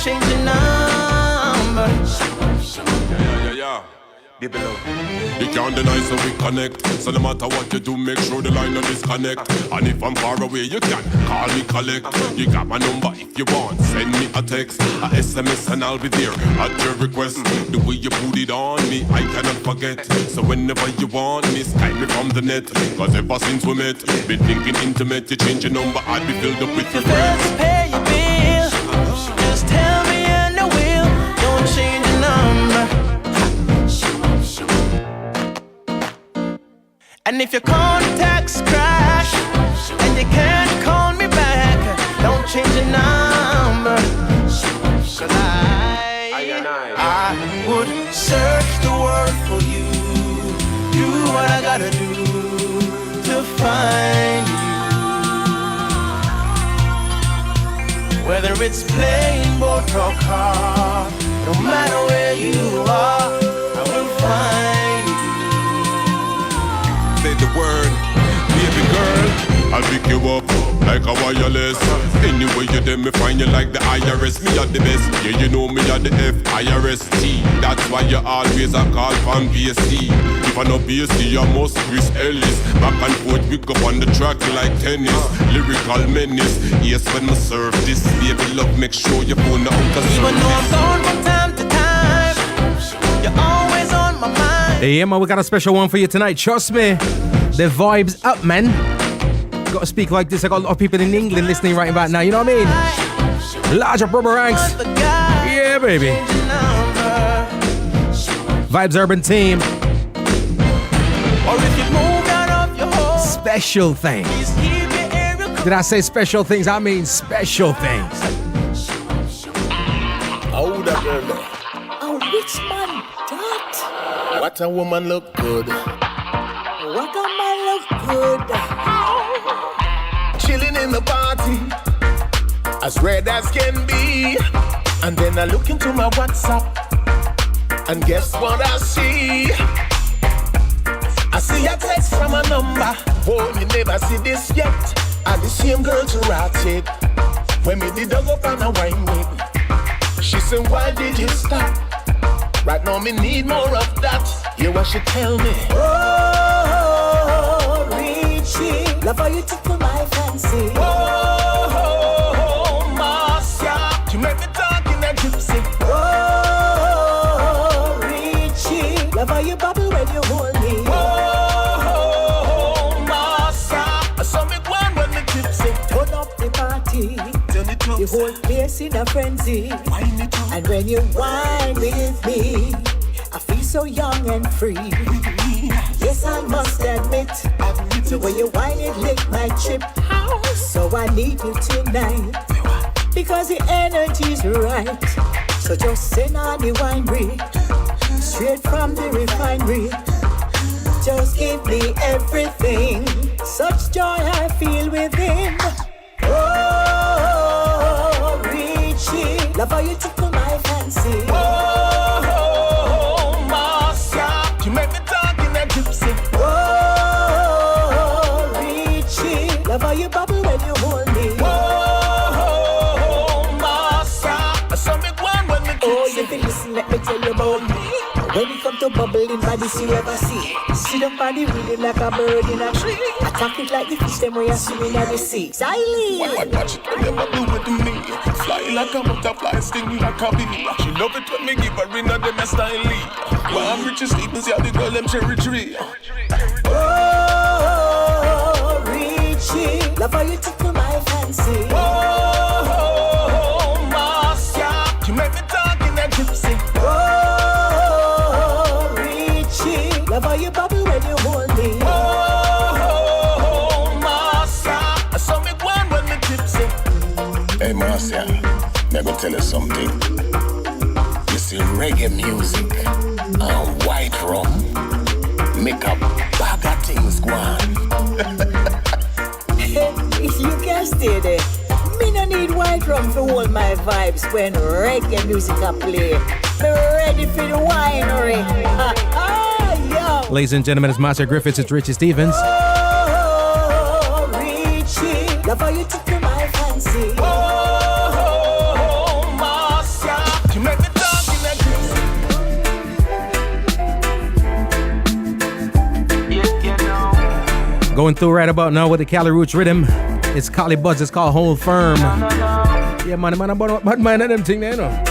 change your number. Yeah. You can't deny, so we connect. So no matter what you do, make sure the line don't disconnect. And if I'm far away, you can call me collect. You got my number if you want, send me a text, a SMS, and I'll be there at your request. The way you put it on me, I cannot forget. So whenever you want me, Skype me from the net. Cause ever since we met, been thinking intimate. You change your number, I'd be filled up with regrets. To pay your bill, just tell me and I will. Don't change your number. And if your contacts crash and you can't call me back, don't change your number. Cause I would search the world for you. Do what I gotta do to find you. Whether it's playing boat or car, no matter where you are, I will find you. Say the word, baby girl, I'll pick you up like a wireless. Anyway you there, me find you like the IRS. Me are the best, yeah you know me are the FIRST. That's why you always a call from BSC. If I know BSC, I must Chris Ellis. Back and forth we go on the track like tennis. Lyrical menace, yes when me serve this. Baby love, make sure you phone out of service. Even though I'm gone from time to time, you're always on my mind. Yeah, man, we got a special one for you tonight. Trust me, the vibe's up, man. Gotta speak like this. I got a lot of people in England listening right about now. You know what I mean? Larger brother ranks. Yeah, baby. Vibes Urban Team. Special things. Did I say special things? I mean special things. Oh, that girl. Oh, which man that? What a woman look good. What a man look good. Chilling in the party, as red as can be. And then I look into my WhatsApp, and guess what I see? I see a text from a number. Oh, me never see this yet. And the same girl to rat it. When me did dug up and a wine with. She said, why did you stop? Right now me need more of that. Hear what she tell me. Oh, Richie, love how you tickle my fancy. Oh, Marcia, you make me talk in a gypsy. Oh, Richie, love how you bubble when you hold me. Oh, Marcia, I saw me one when me gypsy. Turn up the party. The whole place in a frenzy. And when you whine with me, I feel so young and free. Yes, I must admit, the way you whine it lick my chip. So I need you tonight, because the energy's right. So just send on the winery, straight from the refinery. Just give me everything, such joy I feel within. Oh, Richie, love how you tickle my fancy. Oh, Marcia, you make me talk in a gypsy. Oh, Richie, love how you bubble when you hold me. Oh, Marcia, I saw me one when me gypsy. Oh, you think listen, let me tell you about me. When it come to bubbling bodies you ever see, sit up on the rhythm like a bird in a tree. Attack it like the fish them where you're swimming at the sea. Silent. Watch it when you do it to me. Fly like a butterfly, sting like a bee. She love it when me give her in a them a style. While I'm rich as Stevens, yeah, the girl them cherry tree. Oh, Richie, love how you tickle my fancy. Oh, Marcia, you make me talk in a gypsy. Love how you bubble when you hold me. Oh, Marcia, I saw me one when me gypsy. Hey, Marcia, let me tell you something. You see, reggae music and white rum make a bag of things go on. If you can stay there, me no need white rum to hold my vibes when reggae music a play. Me ready for the winery. Ladies and gentlemen, it's Master Griffiths, it's Richie Stevens. Oh, Richie, love how you tickle my fancy. Oh, Going through right about now with the Cali Roots rhythm. It's Cali Buds, it's called Hold Firm. Yeah, man, but man, them thing there, you know.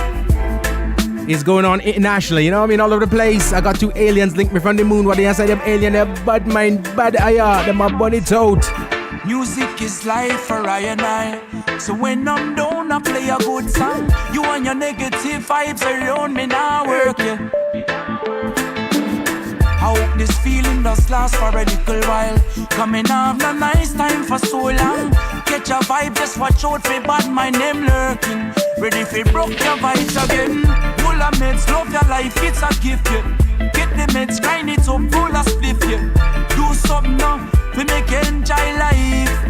It's going on internationally, you know what I mean? All over the place. I got 2 aliens linked me from the moon. What they say, them alien, they're bad mind, bad eye, them a bunny toad. Music is life for I and I. So when I'm down, I play a good song. You and your negative vibes around me now work, yeah. I hope this feeling does last for a little while. Coming off a nice time for so long. Catch a vibe, just watch out for bad mind, them lurking. Ready for broke your vibes again. Full of meds, love your life, it's a gift, yeah. Get the meds, grind it up, full of spliff, yeah. Do something now, we make you enjoy life.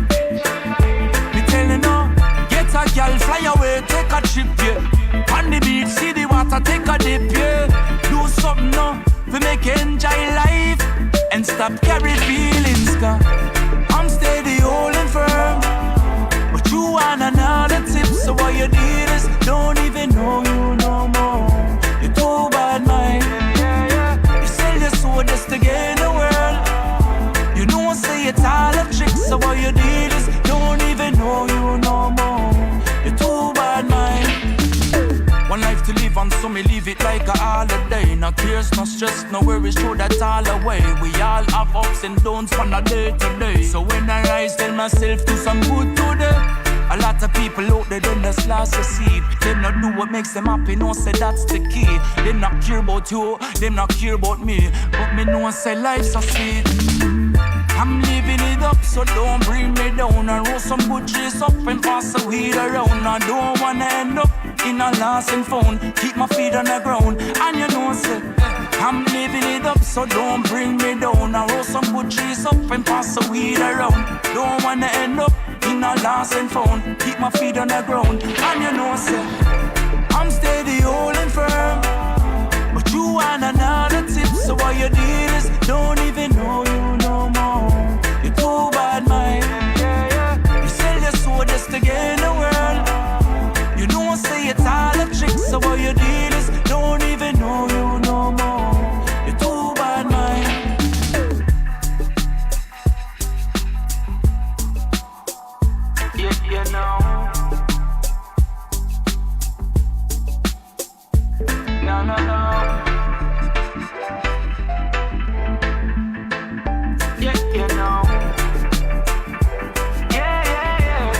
Me tell you now, get a girl, fly away, take a trip, yeah. On the beach, see the water, take a dip, yeah. Do something now, we make you enjoy life. And stop carry feelings, cause I'm steady, holding firm. But you want another tip, so what you did is don't even know you no more. You're too bad, man. You sell your soul just to gain the world. You know, say it's all a trick, so what you did is don't even know you no more. You're too bad, man. One life to live and so me live it like a holiday. No cares, no stress, no worries, throw that all away. We all have ups and downs from a day to day. So when I rise, tell myself do some good today. A lot of people out there, they just lost the seed. They not do what makes them happy, no say that's the key. They not care about you, they not care about me. But me know say life's so sweet. I'm living it up, so don't bring me down. I roll some good trees up and pass the weed around. I don't wanna end up in a lost and found. Keep my feet on the ground, and you know say I'm living it up, so don't bring me down. I roll some good trees up and pass the weed around. Don't wanna end up in a lost and found. Keep my feet on the ground, and you know say I'm steady holding firm. But you want another tip, so what you did is don't even know you no more. You're too bad, man. You sell your soul just to gain the world. You know, say it's all a trick, so what you did is don't even know you no more. You're too bad, man. Yeah, you know. No, no, no. Yeah, you know. Yeah, yeah, yeah.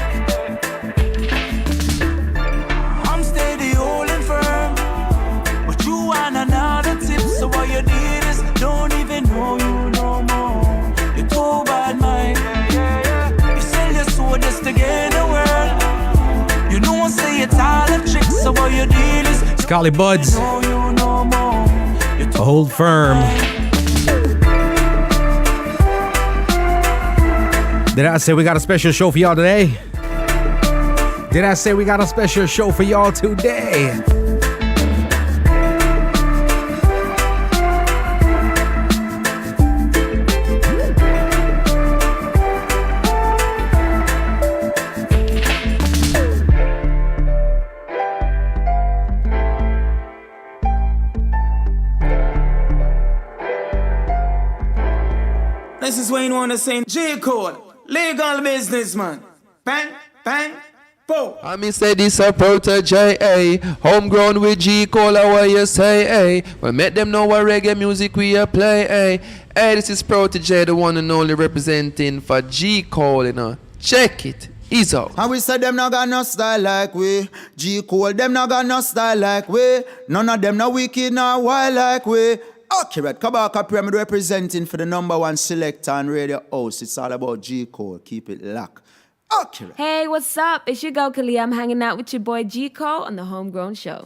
I'm steady holding firm. But you want another tip, so what you did is don't even know you no more. You're too bad, man. You sell your soul just to gain the world. You know, say it's all a trick, so what you did is Cali Buds, Hold Firm. Did I say we got a special show for y'all today? Did I say we got a special show for y'all today? This is Wayne Wonder saying G Cole, legal businessman. Bang, bang, boom. I mean say this a protege, eh? Homegrown with G Cole, what you say, eh? Well, make them know what reggae music we a play, eh? Hey, this is Protege, the one and only representing for G Cole, you know. Check it. Ease out. And we say them not got no style like we. G Cole, them not got no style like we. None of them no wicked, no wild like we. Accurate, Kabaka Pyramid representing for the #1 selector and radio host. It's all about G Cole. Keep it locked. Accurate. Hey, what's up? It's your girl Kali. I'm hanging out with your boy G Cole on the Homegrown Show.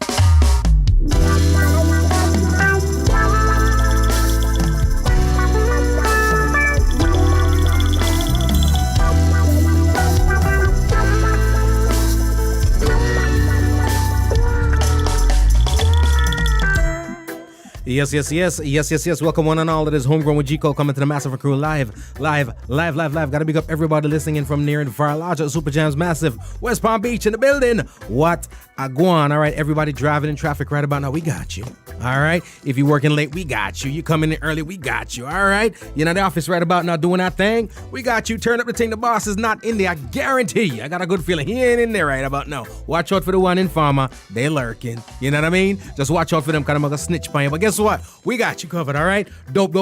Yes. Welcome one and all. It is Homegrown with G Cole coming to the Massive Crew live. Gotta big up everybody listening in from near and far. Larger Super Jams Massive, West Palm Beach in the building. What Go on, all right? Everybody driving in traffic right about now, we got you. All right? If you're working late, we got you. You coming in early, we got you. All right? You're in the office right about now doing that thing, we got you. Turn up the thing, the boss is not in there. I guarantee you. I got a good feeling he ain't in there right about now. Watch out for the one in Farmer. They lurking. You know what I mean? Just watch out for them, kind of a snitch by you. But guess what? We got you covered, all right? Dope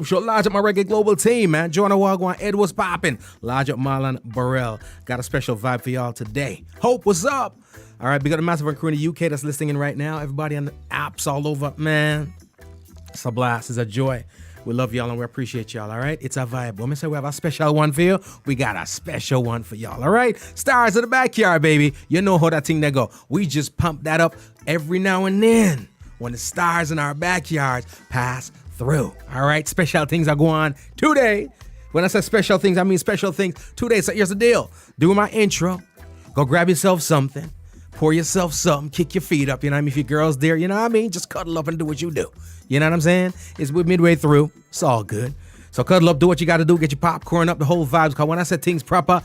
show. Large up my reggae global team, man. Joanna Wagwan, Ed was popping. Large up Marlon Burrell. Got a special vibe for y'all today. Hope, what's up? All right, we got a massive crew in the UK that's listening in right now. Everybody on the apps all over, man. It's a blast. It's a joy. We love y'all and we appreciate y'all, all right? It's a vibe. When we say we have a special one for you, we got a special one for y'all, all right? Stars of the backyard, baby. You know how that thing they go. We just pump that up every now and then when the stars in our backyards pass through, all right? Special things are going on today. When I say special things, I mean special things today. So here's the deal. Do my intro. Go grab yourself something. Pour yourself something, kick your feet up, you know what I mean? If your girl's there, you know what I mean? Just cuddle up and do what you do. You know what I'm saying? We're midway through. It's all good. So cuddle up, do what you got to do, get your popcorn up, the whole vibes. Because when I said things proper.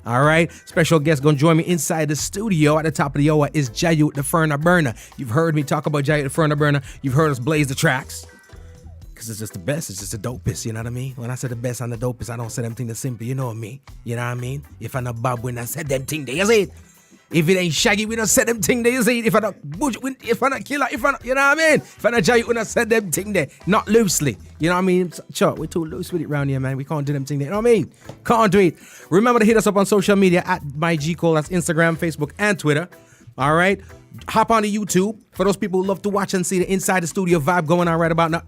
All right? Special guest going to join me inside the studio at the top of the hour is Jahyut The Furna Burna. You've heard me talk about Jahyut The Furna Burna. You've heard us blaze the tracks. Because it's just the best. It's just the dopest, you know what I mean? When I say the best and the dopest, I don't say them things the simple, you know me. You know what I mean? If I'm not Bob when I said them things, you see it? If it ain't Shaggy, we don't say them thing there, you see. If I not Bush, if I not Killer, if I not, you know what I mean? If I not Jay, we don't say them thing there. Not loosely. You know what I mean? Sure, we're too loose with it around here, man. We can't do them thing there. You know what I mean? Can't do it. Remember to hit us up on social media at my G Cole. That's Instagram, Facebook, and Twitter. All right? Hop on to YouTube. For those people who love to watch and see the inside the studio vibe going on right about now,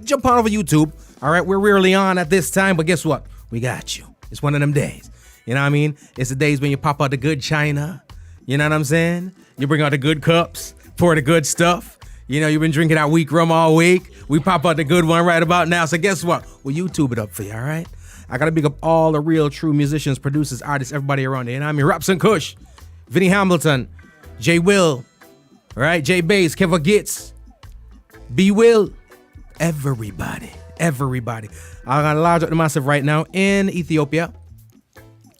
jump on over YouTube. All right? We're rarely on at this time, but guess what? We got you. It's one of them days. You know what I mean? It's the days when you pop out the good china. You know what I'm saying? You bring out the good cups, pour the good stuff. You know, you've been drinking our weak rum all week. We pop out the good one right about now. So guess what? We'll YouTube it up for you, all right? I got to big up all the real, true musicians, producers, artists, everybody around there. You know what I mean? Rapson Kush, Vinny Hamilton, J Will, all right? J Bass, Kevin Gitz, B Will, everybody. I got a large up the massive right now in Ethiopia.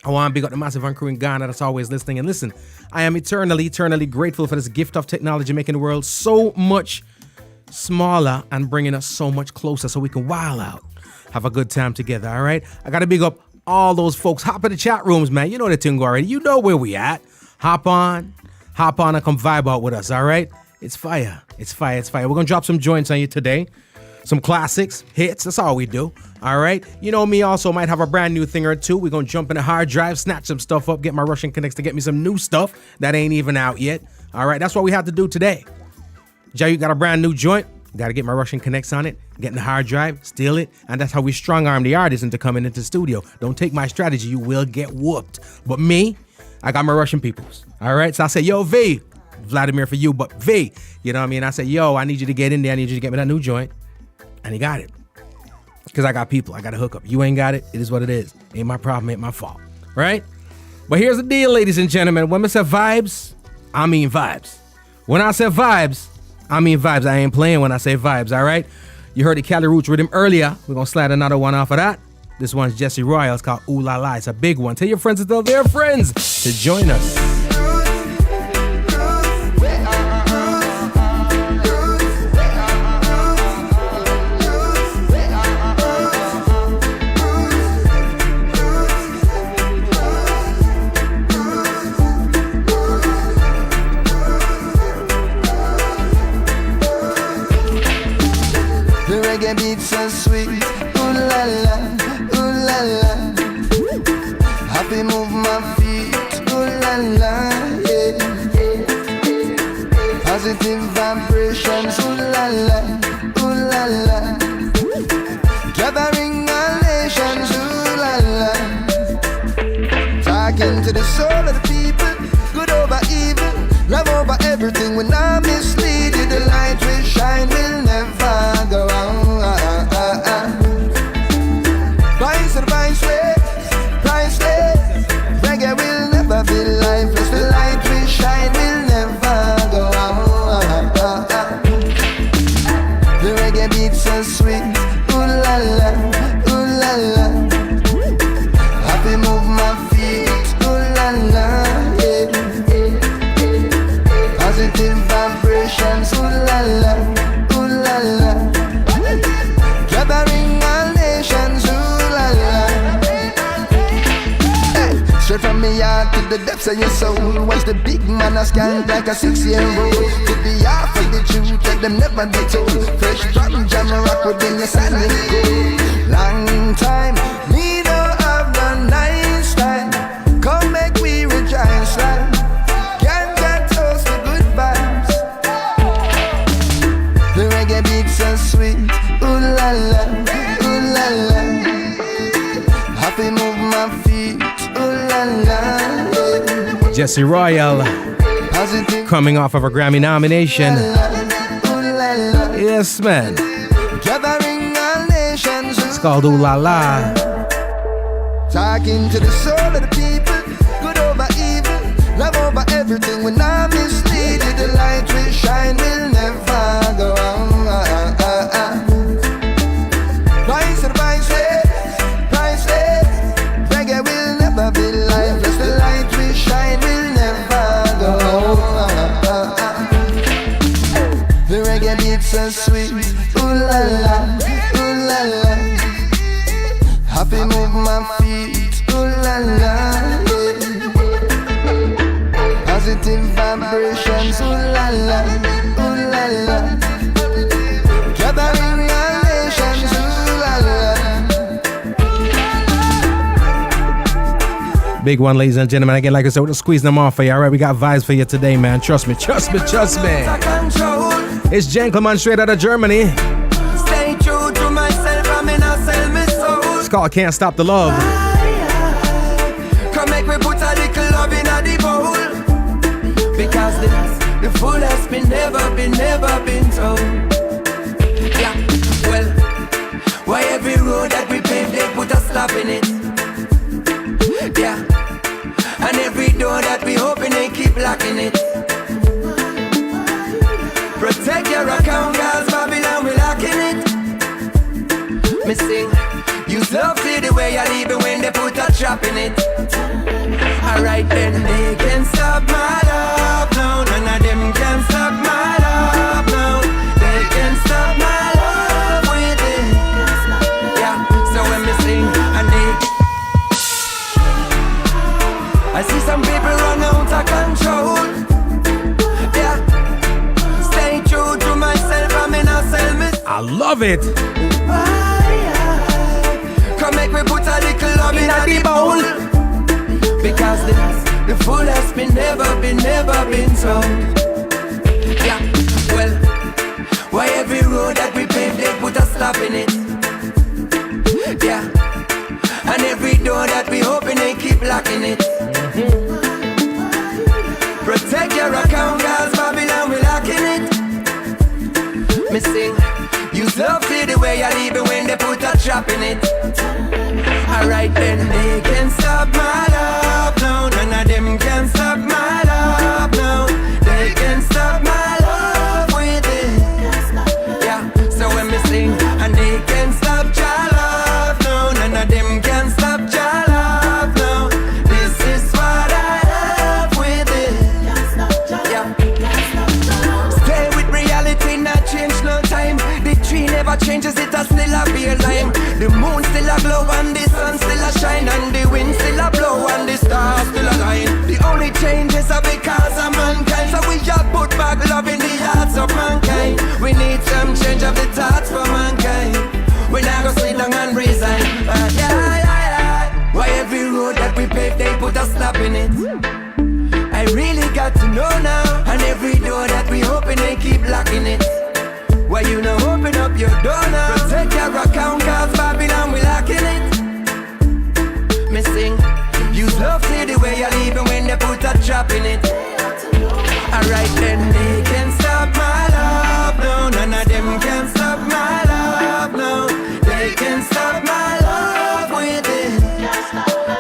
I want to big up the massive crew in Ghana that's always listening. And listen, I am eternally grateful for this gift of technology making the world so much smaller and bringing us so much closer so we can wild out, have a good time together, all right? I got to big up all those folks. Hop in the chat rooms, man. You know the thing already. You know where we at. Hop on and come vibe out with us, all right? It's fire. We're going to drop some joints on you today. Some classics, hits, that's all we do. All right? You know me also might have a brand new thing or two. We're going to jump in a hard drive, snatch some stuff up, get my Russian connects to get me some new stuff that ain't even out yet. All right? That's what we have to do today. Jay, you got a brand new joint. Got to get my Russian connects on it, get in the hard drive, steal it, and that's how we strong-arm the artists into coming into the studio. Don't take my strategy. You will get whooped. But me, I got my Russian peoples. All right? So I say, yo, V, Vladimir for you, but V, you know what I mean? I say, yo, I need you to get in there. I need you to get me that new joint. And he got it. Because I got people. I got a hookup. You ain't got it. It is what it is. Ain't my problem. Ain't my fault. Right? But here's the deal, ladies and gentlemen. When I say vibes, I mean vibes. When I say vibes, I mean vibes. I ain't playing when I say vibes. All right? You heard the Cali Roots rhythm earlier. We're going to slide another one off of that. This one's Jesse Royal. It's called Ooh La La. It's a big one. Tell your friends to tell their friends to join us. Reggae beats so sweet, ooh la la, happy move my feet, ooh la la, yeah. Positive vibrations, ooh la la, gathering all nations, ooh la la. Talking to the soul of the people, good over evil, love over everything. When I mislead you, the light will shine, will never go out. Priceless, reggae will never be lifeless. the depths of your soul. Watch the big man a scan like a 6-year-old. Could be half of the truth that them never be told. Fresh from jam rock within your sandwich gold. Long time, me no have the nice time. Come make we rejoice, right? Can't get toast to good vibes. The reggae beats so sweet, ooh la la, ooh la la. Happy move my feet, ooh la la. Jesse Royal, coming off of a Grammy nomination. Yes, man. Gathering all nations. It's called Ooh La La. Talking to the soul of the people. Good over evil. Love over everything. When I'm misleaded, the light will shine. Will never go on. Price of the priceless. Priceless. Reggae will never be lifeless. The light will shine. Will never go on. The reggae beats so sweet. Ooh la la. Ooh la la. Happy move my feet, ooh la la, yeah. Positive vibrations, ooh la la, ooh la la. Gathering our nations, ooh la la. Big one, ladies and gentlemen. Again, like I said, we're squeezing them off for you. All right, we got vibes for you today, man. Trust me, trust me, trust me. It's Gentleman straight out of Germany. Stay true to myself, I'm in a sell me soul. It's called Can't Stop the Love. Come make me put a little love in a the bowl. Because the fullest been never been told. Yeah, well, why every road that we pave they put a stop in it. Yeah, and every door that we open they keep locking it. Protect your account, cause Babylon we locking it. Me sing, use love see the way I leave it when they put a trap in it. Alright then, they can stop my love now. None of them can stop my love now. They can stop my love with it. Yeah, so when me sing and they, I see some people run out of control. Yeah, stay true to myself, I'm in a sell me. I love it. Come make me put a little love in a the bowl. Because the fullest been never been told. Yeah, well, why every road that we pave they put a stop in it. Yeah, and every door that we open they keep locking it. Protect your account, cause Babylon we locking it. Me sing, use love see the way I leave it when they put a trap in it. Alright then, they can stop my love now. None of them can stop my love now. They can stop my love with it. Yeah, so when me sing, and they can stop your love now. None of them can stop your love now. This is what I have with it. Yeah, stay with reality, not change no time. The tree never changes, it a still a be lime. The moon still a glow and the sun still a shine, and the wind still a blow and the stars still a line. The only changes are because of mankind, so we all put back love in the hearts of mankind. We need some change of the thoughts for mankind. We not go sit down and resign. Yeah. Why every road that we pave they put a stop in it? I really got to know now. And every door that we open they keep locking it. Why you not open up your door now? Protect your account, cause Babylon we locking it. Me sing, use love see the way I leave it when they put a trap in it. Alright then, they can stop my love now. None of them can stop my love now. They can stop my love with it.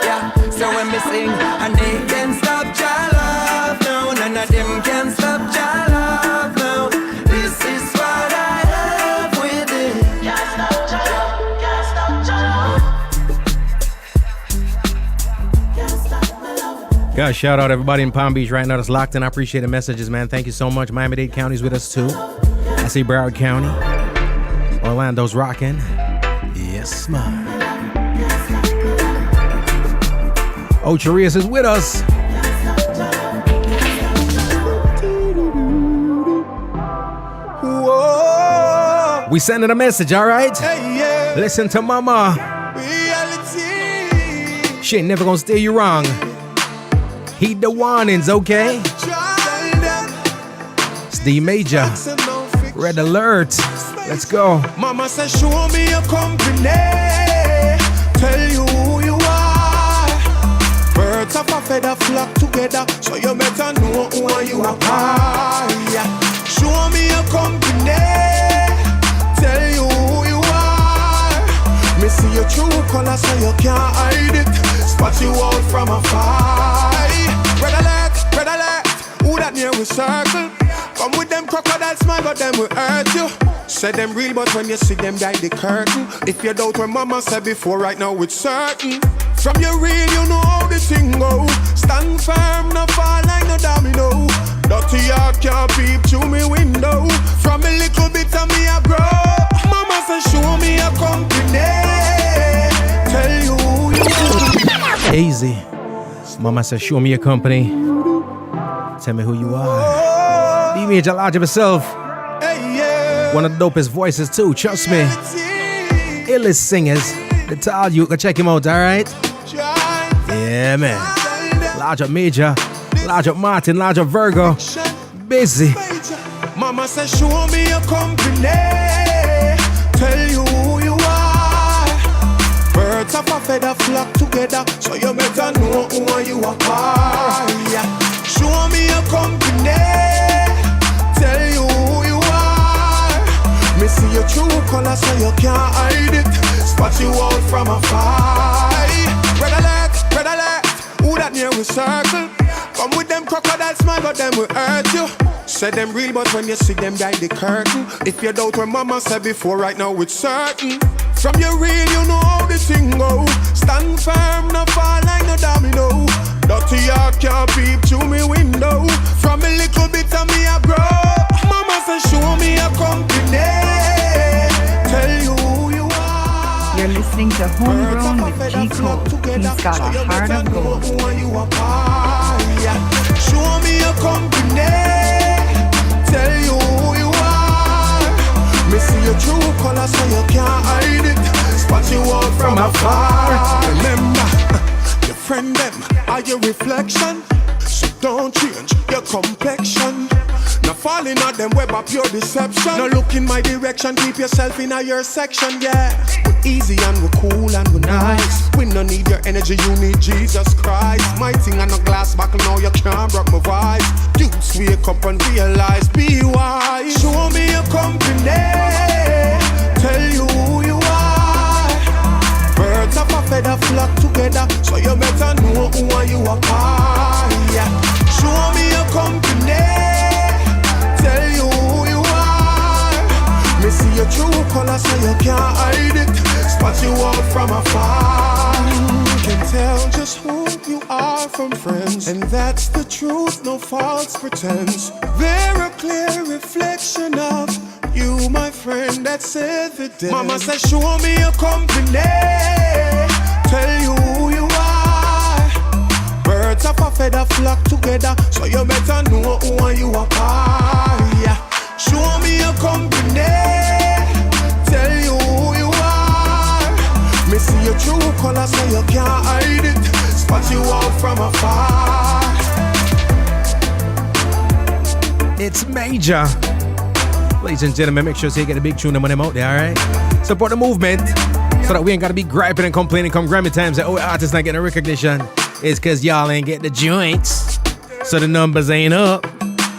Yeah, so when me sing, and they can stop your love now. None of them can stop your love now. This is what I have with it. Guys, shout out everybody in Palm Beach right now that's locked in. I appreciate the messages, man. Thank you so much. Miami-Dade County's with us too. I see Broward County. Orlando's rocking. Yes, man. Ocharias is with us. We sending a message, all right? Hey, yeah. Listen to mama. Reality. She ain't never gonna steer you wrong. Heed the warnings, okay? It's D Major. Red alert. Let's go. Mama says, show me your company. Tell you who you are. Birds of a feather flock together, so you better know who you are. Show me your company. Tell you who you are. Me see your true color, so you can't hide it. Spot you out from afar. Red alert, red alert. Who that near we circle? Come with them crocodile smile, but them will hurt you. Say them real, but when you see them behind the curtain. If you doubt what mama said before, right now it's certain. From your real, you know how the thing go. Stand firm, no fall like no domino. Dirty heart can't peep through me window. From a little bit of me I grow. Mama said show me a company. Tell you who you are. Easy. Mama said show me your company. Tell me who you are. The image large of himself. One of the dopest voices too, trust me. Illest singers. The tall you can check him out, alright? Yeah, man. Large up Major, large up Martin, large up Virgo. Busy. Mama says show me your company. Tell you who you are. Birds of a feather flock together, so you better know who you are. Show me your company. Tell you who you are. Me see your true color, so you can't hide it. Spot you out from afar. Red alert, red alert. Who that near we circle? Come with them crocodile smile, but them will hurt you. Say them real, but when you see them behind the curtain. If you doubt what mama said before, right now it's certain. From your real, you know how the thing go. Stand firm, no fall like no domino. Dirty heart can't peep through me window. From a little bit of me I grow. Mama said show me a company. Tell you who you are. You're listening to Homegrown with G Cole. He's got a heart of gold. Show me a company. Tell you who you are. Me see your true color, so you can't hide it. Spot you out from afar. Remember, your friend them are your reflection. So don't change your complexion. Now falling at them web of pure deception. Now look in my direction, keep yourself in your section, yeah. We're easy and we're cool and we're nice. We don't need your energy, you need Jesus Christ. My thing on a glass buckle, now you can't rock my vibes. Dudes wake up and realize, be wise. Show me your company. Tell you who you are. Birds of a feather flock together, so you better know who you are. Show me your company. Tell you who you are. Me see your true color, so you can't hide it. Spot you out from afar. Can tell just who you are from friends, and that's the truth, no false pretense. They're a clear reflection of you, my friend, that's evident. Mama says show me your company. Tell you who you are. Birds of a feather flock together, so you better know who you are. Show me your company. Tell you who you are. Me see your true color, so you can't hide it. Spot you out from afar. It's Major. Ladies and gentlemen, make sure you get a big tune when I'm out there, alright? Support the movement so that we ain't gotta be griping and complaining come Grammy times that artists not getting recognition. It's cause y'all ain't get the joints. So the numbers ain't up.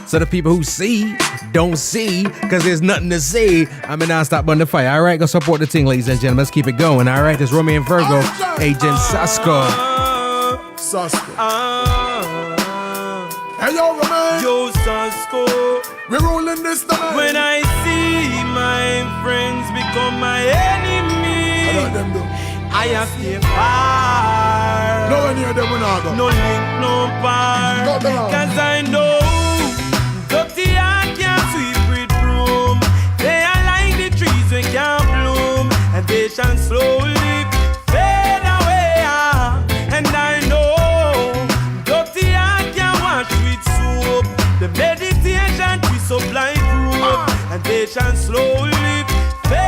So the people who see don't see, cause there's nothing to see. I'm in non-stop on the fire. Alright, go support the thing, ladies and gentlemen. Let's keep it going. Alright, it's Romeo and Virgo, Agent Sasko. Hey yo, Romeo. Yo, Sasko. We're rolling this time. When I see my friends become my enemy, I have to stay far. No one near them will not go. No link, no bar. Cause I know dirty heart can't sweep with broom. They are like the trees we can't bloom, and they shall slowly fade away. And I know dirty heart can't wash with soap. The meditation we supply proof, and they shall slowly fade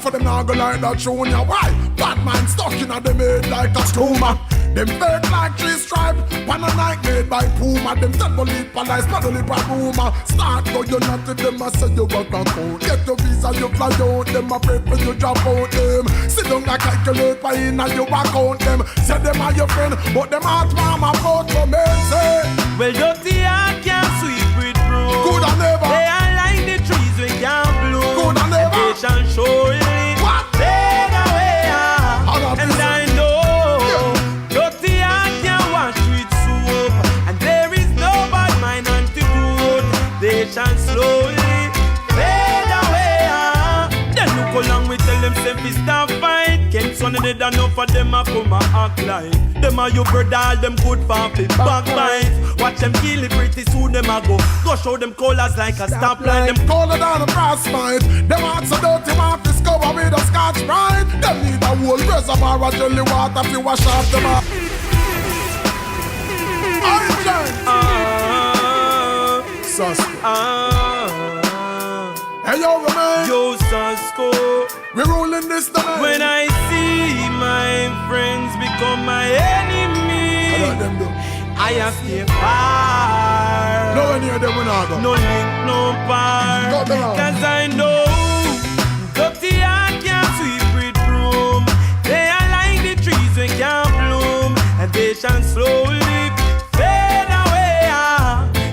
for them now go like that tune ya. Why? Batman stuck in a them head like a tumor. Them fake like three stripe, pan a night made by Puma. Them temple lip a lies, paddle lip a rumor. Start go you not to them a say you work a code. Get your visa you fly out, them a pray for you drop out them. Sit down like calculate by in and you account them. Say them are your friend, but them heart mama vote for me. Say, well dirty heart can't sweep with broom. Good and never. They are like the trees we can't bloom. Good and never. And they shall surely fade away. And I know dirty heart can't wash with soap. And there is no bad mind antidote. They shall slowly fade away. Then look along we tell them say we stop fight. Can't son of dead enough for them a come a act like. Them are your brother, all them good for backbite. Watch them kill it pretty soon them a go. Go show them colors like a stoplight. Them color down a frostbite. Them hearts so dirty, want to discover with a Scotch Brite. Them need a whole reservoir of jelly water to wash off them up. Hey yo, man. Yo, Sasko. We rolling this time. When I see my friends become my enemy, I let them do. I have to far. No one near them when I go. No link, no bar. Cause I know dirty heart can't sweep with broom. They are like the trees we can't bloom. And they shall slowly fade away.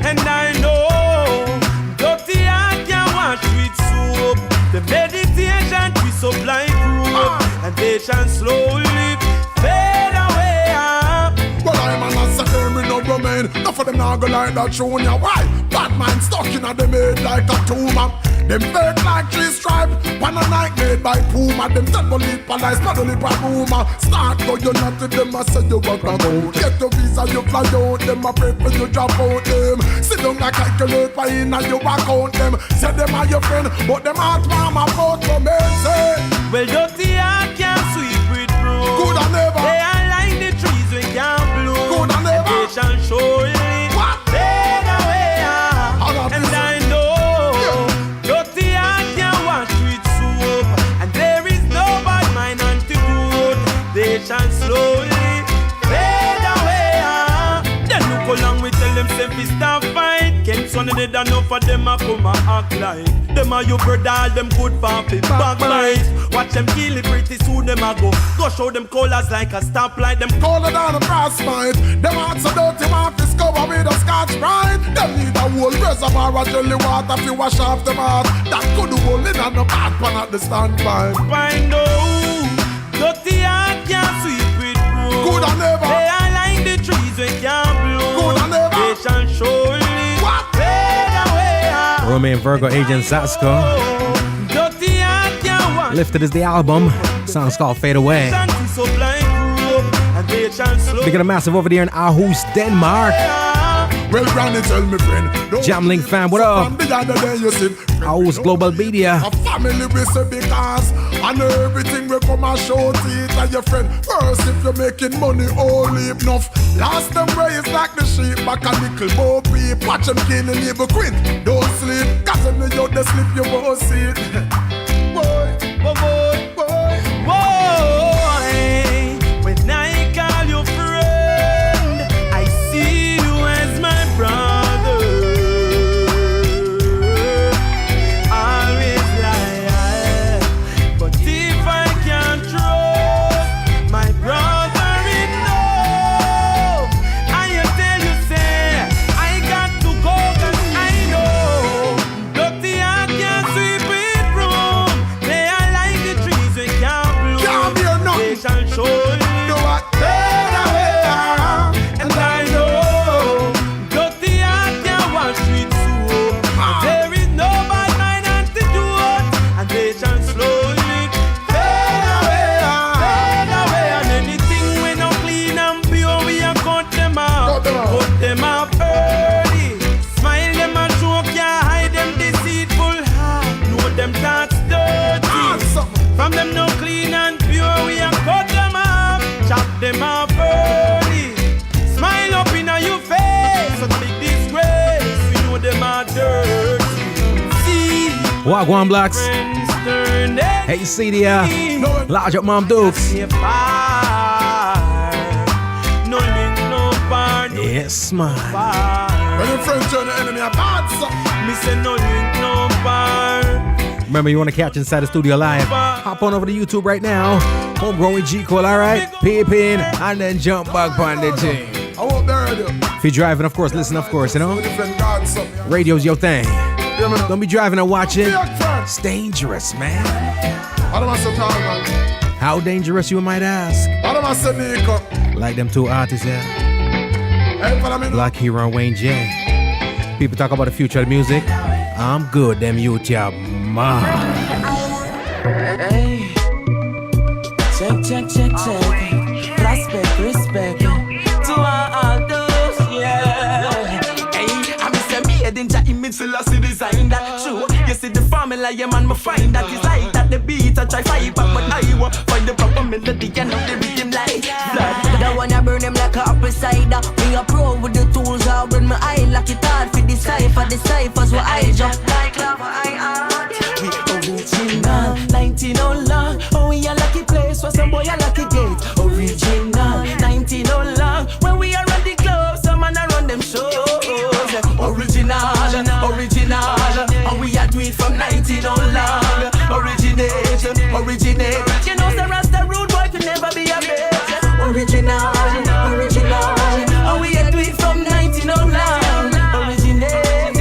And I know dirty heart can't wash with soap. The meditation twist up like rope. And they shall slowly fade away. Well, I'm an assassin, me no remain. Enough of them now go like that tune ya. Why? Batman stuck in a them head like a tumor. Them fake like three stripe, pan a night made by Puma. Them temple lip a lies, paddle lip a rumor. Start go you not to them a say you work a code. Get your visa you fly out, them a pray for you drop out them. Sit down like calculate by in and you account them. Say them are your friend, but them heart mama vote for me. Say, well dirty heart can't sweep with broom. Good and never. They are like the trees we can't bloom. Good and never. They shall surely fade away. And I know dirty heart can't wash with soap. And there is no bad mind antidote. They shall slowly fade away. Then look along we tell them say we stop fight. Can't son of dead enough for them a come a act like. Them are your brother, all them good for backbite. Watch them kill it pretty soon them a go. Go show them colors like a stoplight. Them color down a frostbite. Them hearts so dirty, want to discover with a Scotch Brite. Them need a whole reservoir of jelly water to wash off them heart. That could do all in and no bad pan at the standby. Find out dirty heart can't sweep with broom. Good and never. They are like the trees we can't bloom. Good and never. They shall surely fade away. Romeo and Virgo agent Zatsko. Dirty heart can't wash. Lifted is the album. Song's called Fade Away. Making a massive over there in Aarhus, Denmark. Well, Granny, tell me, friend. Jamlink fam, what up? Aarhus Global Media. A family we say because and everything will come and show to it and your friend. First, if you're making money, only enough. Last them raised like the sheep, back a little more peep. Watch them kill the labor queen. Don't sleep, cause when you they sleep, you won't see it. Boy, boy, boy, boy, boy. When I call you friend, I see you as my brother. Always lie, but if I can't trust my brother enough, I tell you say I got to go 'cause I know dirty heart can't sweep it broom. They are like the trees we can't bloom. They shall surely fade away. And I know dirty heart can't wash with soap. There is no bad mind antidote. And they shall slowly fade away. Fade away. And anything we no clean and pure, we a cut them out. Cut them out early. Smile them and joke, can't hide them deceitful heart. Know them thoughts dirty. From them no clean and pure, we a cut them up. Chop them up early. Smile up in your face. So big disgrace, we know them are dirty. See, Wagwan Blacks. friends turn Hey, Cedia. Large up, Mom Dukes. No link, no bar. Yes, man. When your friends join the enemy, I bad, so. Me say no link, no bar. Remember, you want to catch Inside the Studio live? Hop on over to YouTube right now. Homegrown with G Cole, alright? Peep in and then jump back on the thing. I won't bury you. If you're driving, of course, listen, of course, you know? Radio's your thing. Don't be driving and watching. It's dangerous, man. I don't want to talk, man. How dangerous, you might ask? I don't want to make up. Like them two artists, yeah? Black Hero and Wayne J. People talk about the future of music. I'm good, them youth, yeah, man. Hey. Check. Prospect, respect. To all those, yeah. Hey, I'm Mr. Made in Jahyut Selassie design that true. You see the formula, yeah, man, me find that is like that the beat I try fight back, but I want find the proper melody and of the rhythm like blood. The one I burn them like a apple cider. Me a pro with the tools, I burn my eye like it hard for decipher. The ciphers what I just like love, I art. We original, 19 oh long. Oh, we a lucky place for some boy a lucky gate. Original, 19 oh long. When we are at the club, some man a run them shows. Original, and we a do it from 19 oh long. Originate. You know the Rasta rude boy could never be a bitch. Original, and we a do it from 19 oh long. Originate,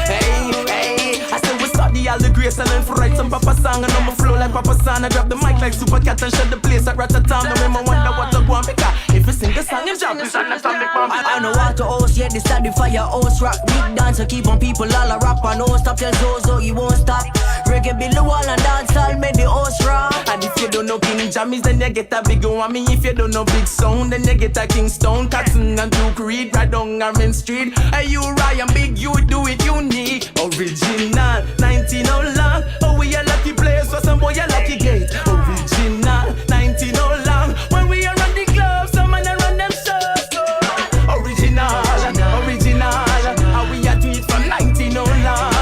Hey, I said we study all the grace and learn to write some Papa song and on my flow like Papa San. I grab the mic like Super Cat and shut the place like Ratatan. No women wonder what I want because if you sing the song, you jump. I know how to host, yet this time the fire host rock big dance. Keep on people all a rap and no stop. Tell Zozo you won't stop. Reggae build the wall and dance all make the host rock. And if you don't know King Jammies, then you get a big one. Me if you don't know Big Sound, then you get a Kingston, Catson and Duke Reed, right down Main Street. Hey you Ryan Big, you do it unique. Original, 19 oh long. Oh we a lucky place for some boy a lucky gate. Original, 19 oh long. When we are at the club, some man a run them shows. Original, and we a do it from 19 oh long.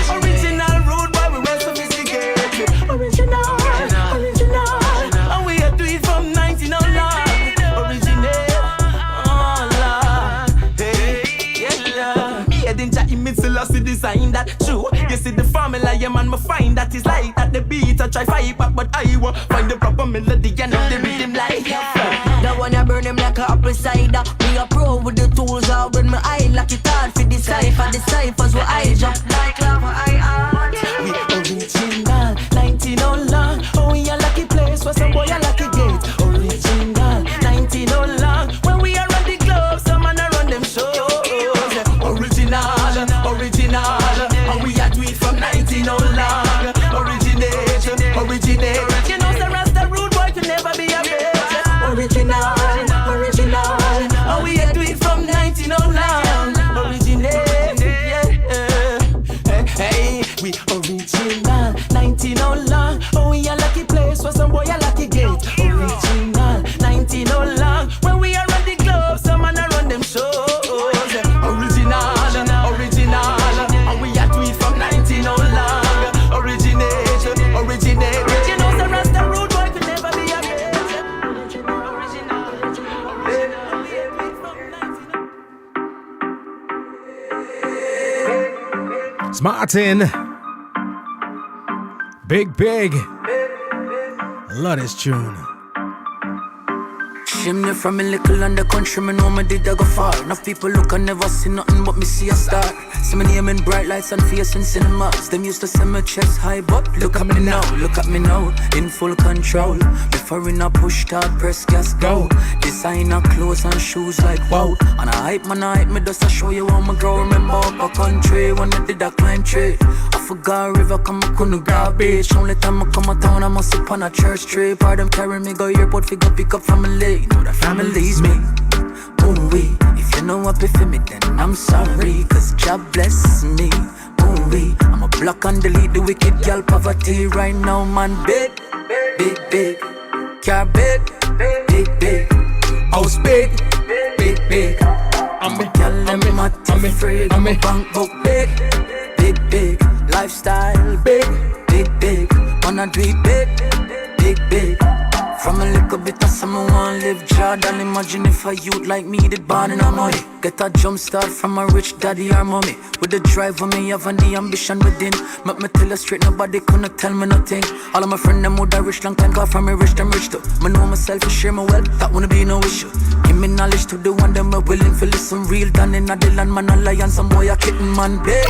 Original rude boy, we well sophisticated. Original, and we a do it from 19 oh long. Originate, oh Lord, hey, yeah. Me head in Jahyut Selassie design that true. You see the formula, yeah man, me find that is like that the beat I try fight back, but I want find the proper melody and of the rhythm like that one I burn them like a apple cider. Me a pro with the tools, I burn my eye like it hard for decipher. The ciphers what I just like love, I art. We original, 19 oh long. Oh we a lucky place for some boy a lucky gate. Original, 19 oh long. When we are at the club, some man a run them shows. Original, and we a do it from 19 oh long. Originate. You know the Rasta rude boy could never be a bitch. Original, and we a do it from 19 oh long. Originate, Hey, we original, 19 oh long. Oh we a lucky place for some boy a lucky gate. Original, 19 oh long. When we are at the club, some man a run them shows. Original, and we a do it from 19 oh long. Originate. You know the Rasta rude boy could never be a bitch. It's Martin. Big. I love this tune. Chimney from a little under country, me know me did I go far. Enough people look and never see nothing but me see a star. See me name in bright lights and face in cinemas. Them used to say my chest high, but look at me now, in full control. Before in a push start, press gas go. Designer clothes and shoes like wow. And I hype me just to show you how me grow. Remember up a country when I did a climb tree. I forgot river come I couldn't grab beach. Only time I come a town I must sit on a church tree. Part them carry me go airport, figure pick up family. Know the family's me. Ooh wee. If you know what for me then I'm sorry. Cause God bless me. Ooh wee. I'ma block and delete the wicked girl poverty right now man. Big. Car big. House big. I'm a girl, I'm afraid. I'm a bank book big. Lifestyle big, big, big. Wanna do it big, big, big. From a little bit of summer, wanna live Jordan. Imagine if a youth like me did born in a money. Get a jump start from a rich daddy or mommy. With the drive on me, have and the ambition within. Make me tell you straight, nobody couldn't tell me nothing. All of my friends, them would have rich long time, call from me rich, them rich too. Me know myself, to share my wealth, that wouldn't be no issue. Give me knowledge to the one, them are willing to listen. Real done in the land, man, a lion, some boy a kitten, man, big.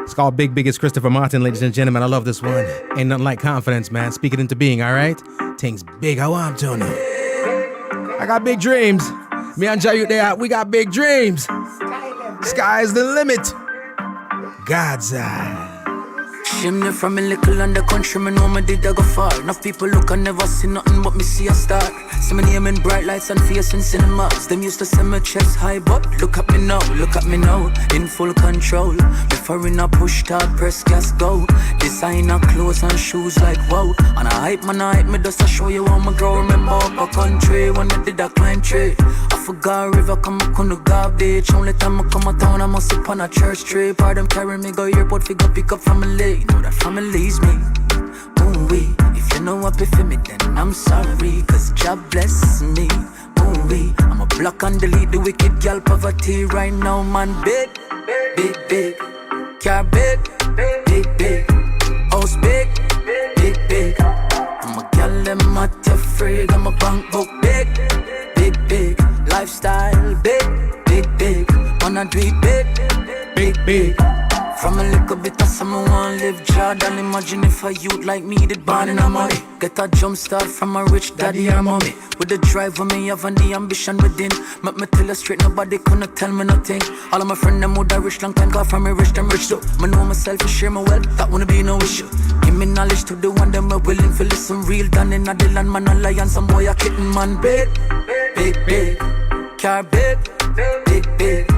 It's called Big Big. It's Christopher Martin, ladies and gentlemen. I love this one. Ain't nothing like confidence, man. Speak it into being, all right? Things big, how I'm doing it. I got big dreams. Me and Jahyut there, we got big dreams. Sky's the limit. Godseye. Chimney from a little under country, me know me did I go far. Enough people look and never see nothing but me see a star. See me name in bright lights and face in cinemas. Them used to say my chest high, but look at me now, in full control. Before in a push start, press gas go. Designer clothes and shoes like wow. And I hype me just to show you how me grow. Remember up a country when I did a climb tree. I forgot river come I couldn't go beach. Only time I come a town I must sit on a church tree. Part them carry me go airport, figure pick up family. Know that family's me. Ooh wee. If you know what be for me, then I'm sorry. Cause God bless me. Ooh wee. I'm a block and delete the wicked girl poverty right now, man. Big, big, big. Car big, big, big. House big, big, big. I'm a girl them at your frig. I'm a bank book big, big, big. Lifestyle big, big, big. Wanna do it big, big, big. From a little bit of summer, wanna live Jordan. Imagine if a youth like me did born in a money. Get a jump start from a rich daddy or mommy. With the drive on me, have and the ambition within. Make me tell you straight, nobody couldn't tell me nothing. All of my friends, them would have rich long time, call from me rich, them rich too. Me know myself, to share my wealth, that wouldn't be no issue. Give me knowledge to the one, them are willing to listen. Real done in the land, man, a lion, some boy a kitten, man. Big, big, big. Car big, big, big.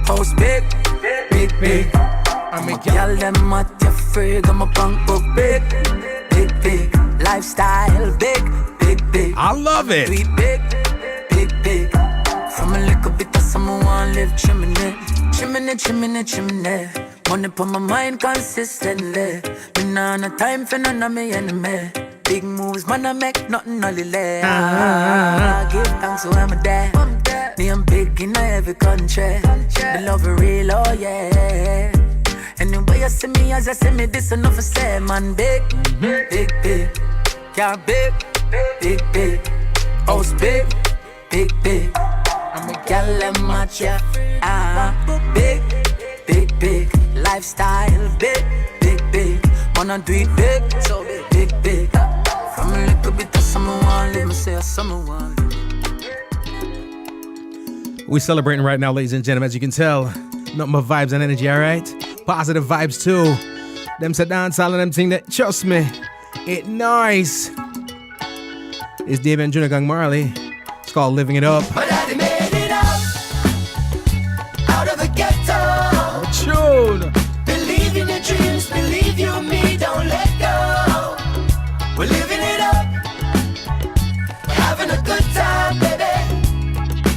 House big, big, big. I'm a girl, them at your frig. I'm a bank book big, big, big. Lifestyle big, big, big. I love it. Big, big, big, big. From a little bit of summer, wanna live chimney. Chimney, chimney, chimney. Money put my mind consistently. Me nah no time for none of me enemy. Big moves, man, I make nothing only lay. Give thanks to where I'm there. Me, I'm big in every country. The love is real, oh yeah. Anyway, you see me as I see me, this enough to say, man. Big, big, big. Car big, big, big. House big, big, big. I'm a gal, I'm at ya. Big, big, big. Lifestyle big, big, big. Wanna do it big, so big, big, big. From a little bit of summer, one live, me say a summer one. We're celebrating right now, ladies and gentlemen, as you can tell. Nothing but vibes and energy, alright? Positive vibes too. Them sit down, all of them thing that, trust me, it nice. It's Dave and Junior Gang Marley. It's called Living It Up. My daddy made it up out of the ghetto. Tune. Believe in your dreams, believe you and me, don't let go. We're living it up, we're having a good time, baby.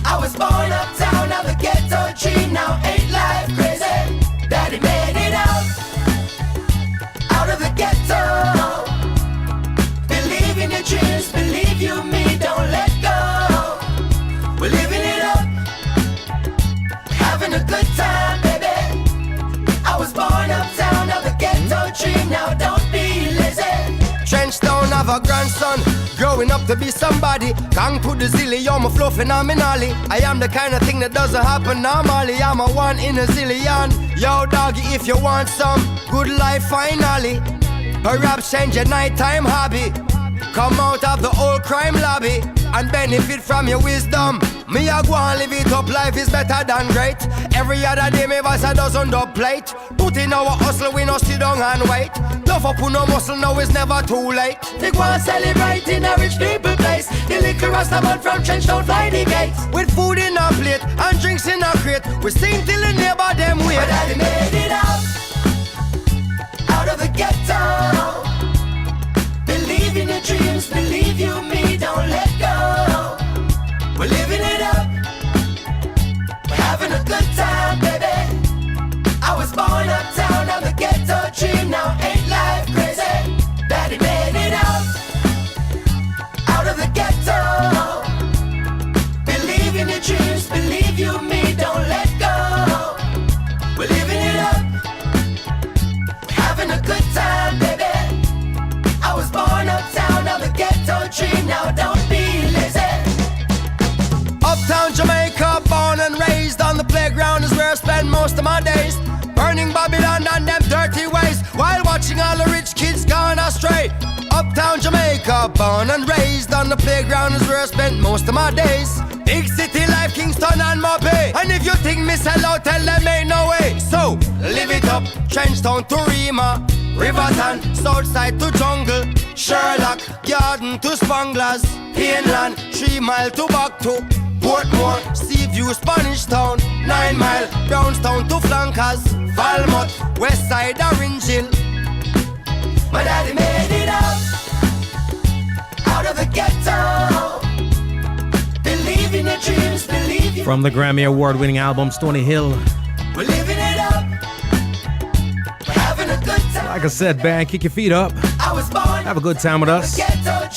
I was born uptown, now the ghetto dream, now ain't life crazy. Daddy made it out of the ghetto. Believe in your dreams, believe you and me, don't let go. We're living it up, having a good time, baby. I was born uptown, now the ghetto dream, now don't be lazy. Trenchtown have a grandson, growing up to be somebody. Gang to the zilly, you're my flow phenomenally. I am the kind of thing that doesn't happen normally. I'm a one in a zillion. Yo doggy, if you want some good life finally, perhaps change your nighttime hobby. Come out of the old crime lobby and benefit from your wisdom. Me a go and live it up, life is better than great. Every other day me voice a dozen dub plate. Put in our hustle, we no sit down and wait. Love up on no muscle, now it's never too late. They go and celebrate in a rich people place. The liquor rasta from Trenchtown fly the gates. With food in a plate and drinks in a crate, we sing till the neighbor them wait. My daddy made it out of the ghetto. Believe in your dreams, believe you and me, don't let go. We're living it up, we're having a good time, baby. I dream now, ain't life crazy? Daddy made it out of the ghetto. Believe in your dreams, believe you me, don't let go. We're living it up, having a good time, baby. I was born uptown of the ghetto dream, now don't be lazy. Uptown Jamaica, born and raised on the playground is where I spend most of my days. Burning Babylon and them dirty ways, while watching all the rich kids gone astray. Uptown Jamaica, born and raised on the playground is where I spent most of my days. Big city life, Kingston and Mopey. And if you think me sell out, tell them ain't no way. So, live it up, Trenchtown to Rima, Riverton, Southside to Jungle, Sherlock, Garden to Spanglers, Pineland, 3 Mile to Backto, Portmore, Seaview, Spanish Town, 9 Mile, Brownstown to Flankers, Falmouth, Westside, Orange Hill. My daddy made it out of the ghetto. Believe in your dreams, believe you. From the Grammy Award-winning album Stony Hill. We're living it up. We're having a good time. Like I said, band, kick your feet up. I was born. Have a good time with us.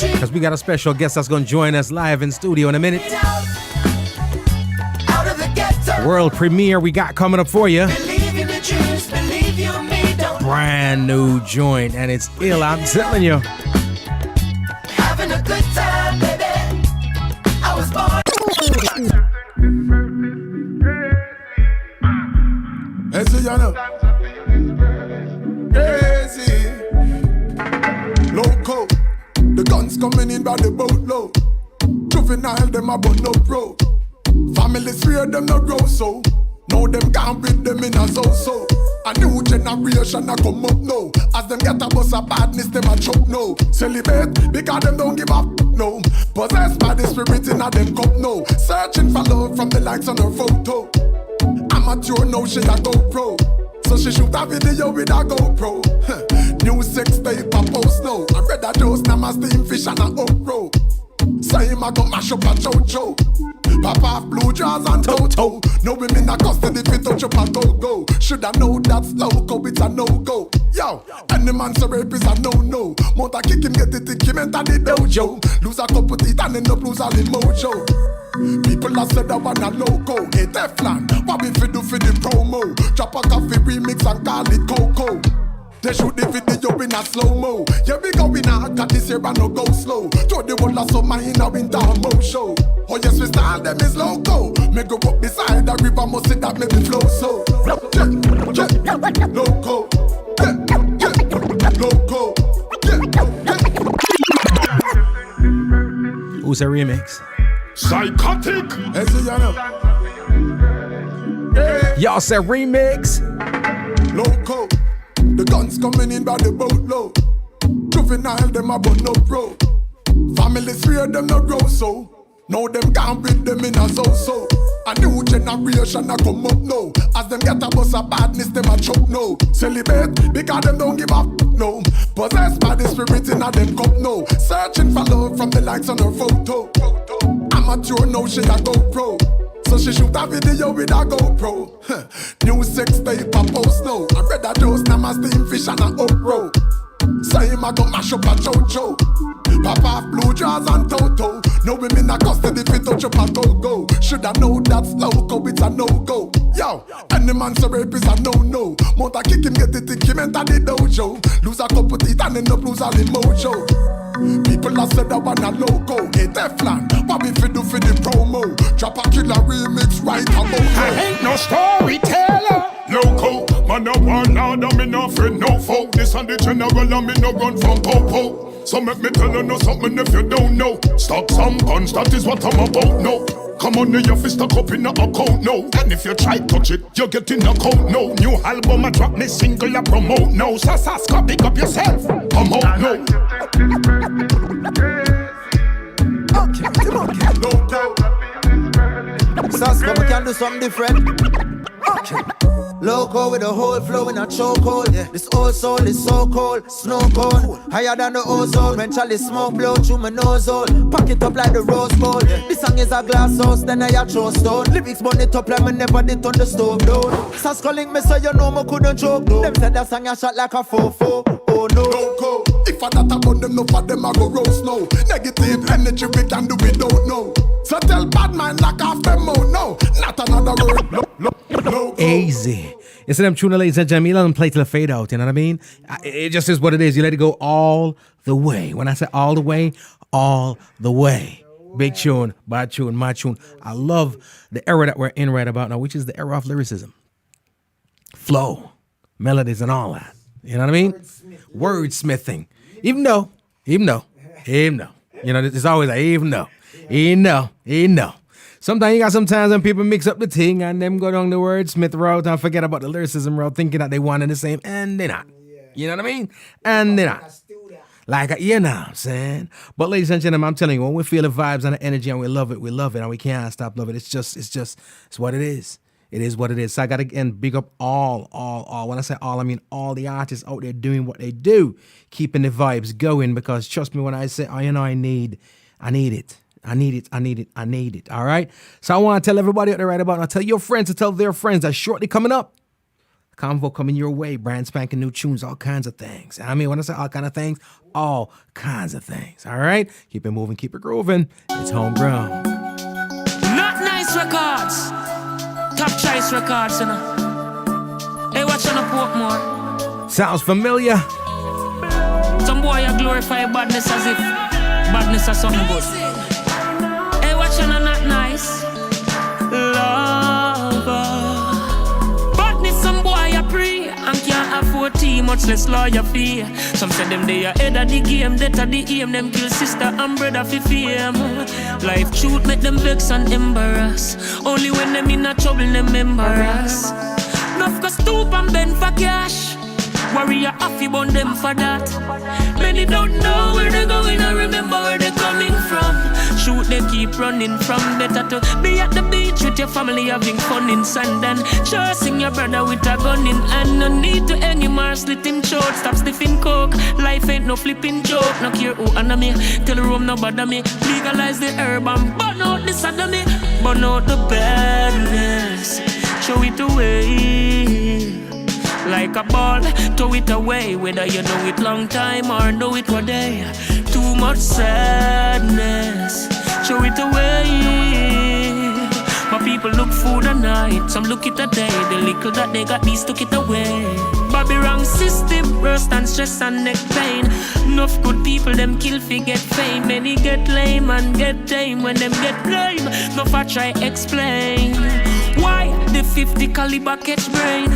Because we got a special guest that's going to join us live in studio in a minute. Out of the ghetto. World premiere we got coming up for you. Believe in your dreams, believe you me, don't. Brand new joint, and it's ill, I'm telling you. Having a good time, baby. I was born. Crazy. Loco. The guns coming in by the boatload. Juvenile, them a bun no pro. Families fear them no grow so. Now them can't beat them in a so. A new generation a come up now. As them get a bus of badness, them a choke now. Celebrate because them don't give up no. Possessed by the spirit in a them cup now. Searching for love from the likes on her photo. Amateur now she a GoPro. So she shoot a video with a GoPro. New sex tape a post now. I read a dose now my steam fish and a okro. Say him a go mash up a chow-chow. Pop off blue jaws and toto. No women a custody fit touch up a go-go. Shoulda know that's loco, it's a no-go. Yo, any man so rape is a no-no. Mount kick him, get it, think him enter the dojo. Lose a couple teeth and end up lose all the mojo. People have said that one a loco. Hey Teflon, what we fi do for the promo? Drop a coffee remix and call it Coco. They shoot the video in a slow-mo. Yeah, we going hard, got this year and no go slow. Throw the whole of summer in a winter mo show. Oh yes, we style them is loco. Me go up beside the river, must see that make me flow so. Loco. Loco. Who's a remix? Psychotic. Y'all said remix. Loco. The guns coming in by the boatload. Juvenile, them a bun no pro. Families fear them no grow so. Now them can't beat them in a so. A new generation a come up now. As them get a bus of badness, them a choke now. Celebrate because them don't give up no. Possessed by the spirit in a them cup now. Searching for love from the likes on her photo. Amateur now she a GoPro. So she shoot a video with a GoPro. New sex tape a post now. I read a dose now my steam fish and a okro. Say him a go mash up a chow-chow. Pop off blue jaws and toto. No women a custody fit touch up a go-go. Shoulda know that's loco, it's a no-go. Yo, any man so rape is a no-no. Mount a kick him, get it, think him enter the dojo. Lose a couple teeth and end up lose all the mojo. People have said that one a loco. Hey Teflon, what we fi do for the promo? Drop a killer remix right about now. I ain't no storyteller. Loco, man a warlord and me no friend no foe. This and the general and me no run from popo. So make me tell you know something if you don't know. Stock some guns, that is what I'm about now. Come on, your fist stuck up in the account now. And if you try touch it, you get in the coat now. New album I drop, me single I promote now. So Saska, pick up yourself, come out now. Okay, come on, Saska, we can do something different. Okay. Loco with a whole flow in a chokehold. Yeah. This old soul is so cold, snow cone. Higher than the ozone. When Charlie smoke blow through my nose hole. Pack it up like the rose bowl. Yeah. This song is a glass house, then I throw stone. Lyrics burn it up like me never did on the stove down. Start calling me so you know me couldn't joke though. Them said that song I shot like a fofo. Oh no. Loco. If I that upon them, no for them I go roast no. Negative energy we can do we don't know. So tell bad mind knock off them out no. Not another word. Loco. Easy. Instead of tuna, ladies and gentlemen, you let them play till they fade out, you know what I mean? It just is what it is. You let it go all the way. When I say all the way, all the way. Big tune, bad tune, my tune. I love the era that we're in right about now, which is the era of lyricism. Flow, melodies and all that. You know what I mean? Wordsmithing. Even though. You know, it's always like, even though. Sometimes you got sometimes when people mix up the thing and them go down the wordsmith route and forget about the lyricism route, thinking that they one and the same, and they're not. You know what I mean? And they're not. Like, you know what I'm saying? But ladies and gentlemen, I'm telling you, when we feel the vibes and the energy and we love it, and we can't stop loving it. It's what it is. It is what it is. So I got to, again, big up all. When I say all, I mean all the artists out there doing what they do, keeping the vibes going, because trust me when I say, I need it. All right? So I want to tell everybody out there right about now, tell your friends to tell their friends that shortly coming up, convo coming your way, brand spanking new tunes, all kinds of things. I mean, when I say all kinds of things, all kinds of things. All right? Keep it moving, keep it grooving. It's Homegrown. Not Nice Records. Top Choice Records, you know. Hey, watch on the Portmore. Sounds familiar. Some boy you glorify badness as if badness is something good. Hey, watch on the Not Nice. Lover. Badness, some boy you pray and can't afford tea, much less lawyer fee. Some say them they are head of the game, that of the aim. Them kill sister and brother for fame. Life truth make them vex and embarrass. Only when them in a trouble them embarrass. Enough cause stoop and bend for cash. Warrior happy bun them for that. Many don't know where they're going or remember where they're coming from. Shoot they keep running from. Better to be at the beach with your family having fun in sand and chasing your brother with a gun in hand. No need to hang him or slit him short. Stop sniffing coke. Life ain't no flipping joke. No care who under me. Tell the room no bother me. Legalize the herb and burn out the sodomy. Burn out the badness. Show it away. Like a ball, throw it away. Whether you know it long time or know it one day. Too much sadness, show it away. My people look food at night, some look it a day. The little that they got, these took it away. Bobby wrong system, worse than stress and neck pain. Enough good people, them kill fi get fame. Many get lame and get tame when them get blame. Enough I try explain why the 50 caliber catch brain.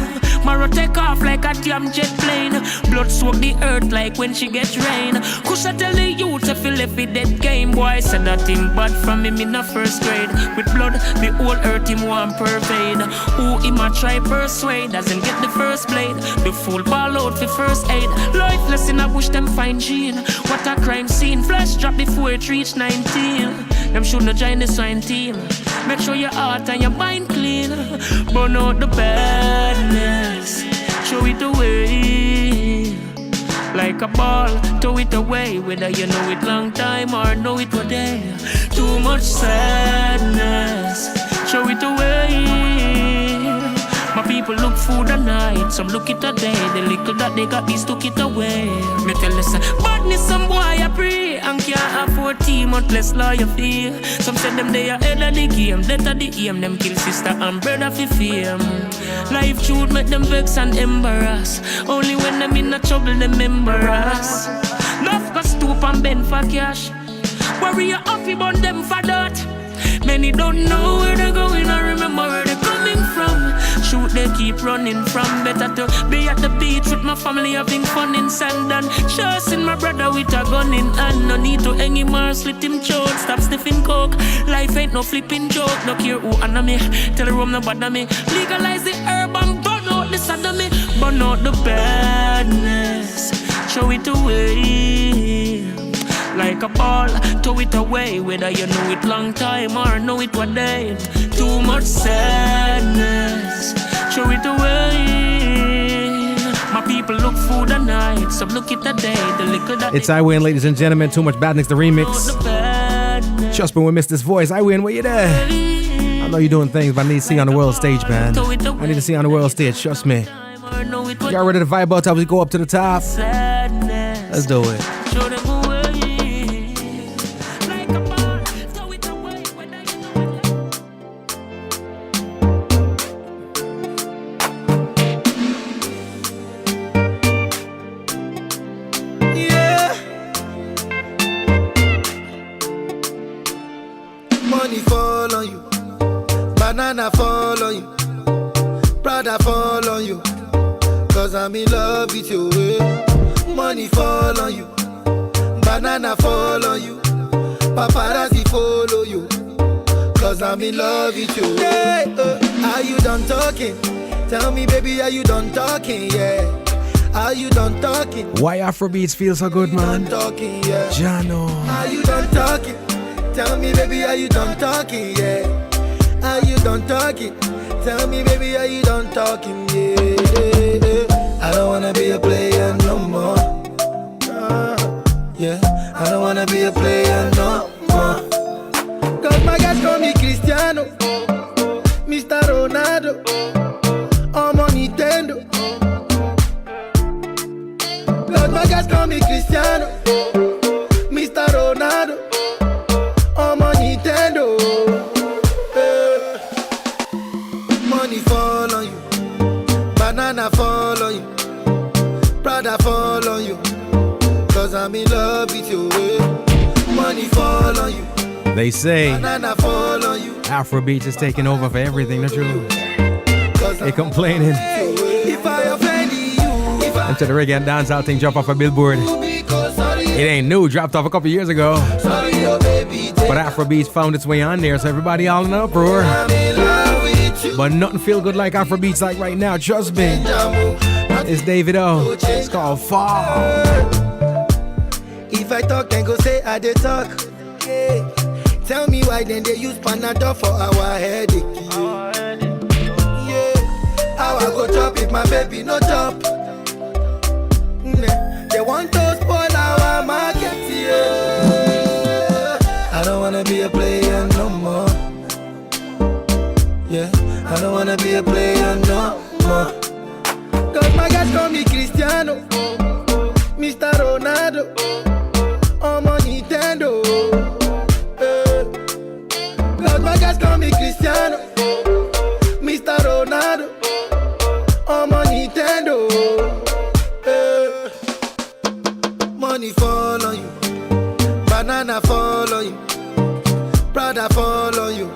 Marrow take off like a damn jet plane. Blood soak the earth like when she gets rain. Kush I tell the youth to feel if it dead game. Boy said that thing bad from him in the first grade. With blood, the whole earth him want pervade. Who him a try persuade doesn't get the first blade. The full ball out for first aid. Lifeless in a bush them find gene. What a crime scene. Flash drop before it reach 19. Them shouldn't join the swine team. Make sure your heart and your mind clean. Burn out the badness. Show it away. Like a ball, throw it away. Whether you know it long time or know it one day. Too much sadness. Show it away. My people look food at night, some look it a day. The little that they got, these took it away. Me tell us, badness some boy I pray and can't afford tea, much less lawyer fee. Some say them they are head of the game, that of the aim. Them kill sister and brother for fame. Life truth make them vex and embarrass. Only when them in a trouble them embarrass. Love got stoop and bend for cash. Warrior happy bun them for that. Many don't know where they're going or remember where they're coming from. Shoot they keep running from. Better to be at the beach with my family having fun in sand and chasing my brother with a gun in hand. No need to hang him or slit him short. Stop sniffing coke. Life ain't no flipping joke. No care who under me. Tell the room no bother me. Legalize the herb and burn out the sodomy. Burn out the badness. Show it away. Like a ball, throw it away. Whether you know it long time or know it one day. Too much sadness. throw it away. My people look for the night, some look at the day, the liquor that It's I Win, ladies and gentlemen. Too Much Badness, the remix. Just when we missed this voice. I Win, where you there? I know you're doing things, but I need to see you on the world stage, man. I need to see you on the world stage, trust me. Y'all ready to vibe out as we go up to the top? Let's do it. Money fall on you, banana fall on you, Prada fall on you, cause I'm in love with you. Money fall on you, banana fall on you, paparazzi follow you, cause I'm in love with you. Yeah, are you done talking? Tell me, baby, are you done talking? Yeah, are you done talking? Why Afrobeats feel so good, man? Talking, yeah. Jano. Are you done talking? Tell me, baby, are you done talking? Yeah. Are you done talking? Tell me, baby, are you done talking? Yeah. I don't wanna be a player no more. Yeah. I don't wanna be a player no more. Cause my guys call me Cristiano, Mr. Ronaldo, I'm on Nintendo. Cause my guys call me Cristiano, Mr. Ronaldo, I'm on Nintendo. Money fall on you, banana fall on you, Prada fall on you, cause I'm in love with you. Money fall on you. They say Banana fall on you. Afrobeats is taking over for everything, the truth. They complaining. If I offend you, if I Until the reggae and dancehall thing drop off a billboard. It ain't new, dropped off a couple years ago. sorry, oh baby, But Afrobeats found its way on there, so everybody all in an uproar. I'm in love with you. But nothing feel good like Afrobeats like right now, trust me. It's David O. It's called Fall. If I talk, then go say I dey talk. Yeah. Tell me why then they use Panadol for our headache. Yeah. How I go chop if my baby no chop? They want to spoil our market. Yeah. I don't wanna be a player no more. Yeah. I don't wanna be a player no more. Cause my guys call me Cristiano, Mr. Ronaldo, I'm on Nintendo. Cause my guys call me Cristiano, Mr. Ronaldo, I'm on Nintendo. Money fall on you, banana fall on you, Prada fall on you,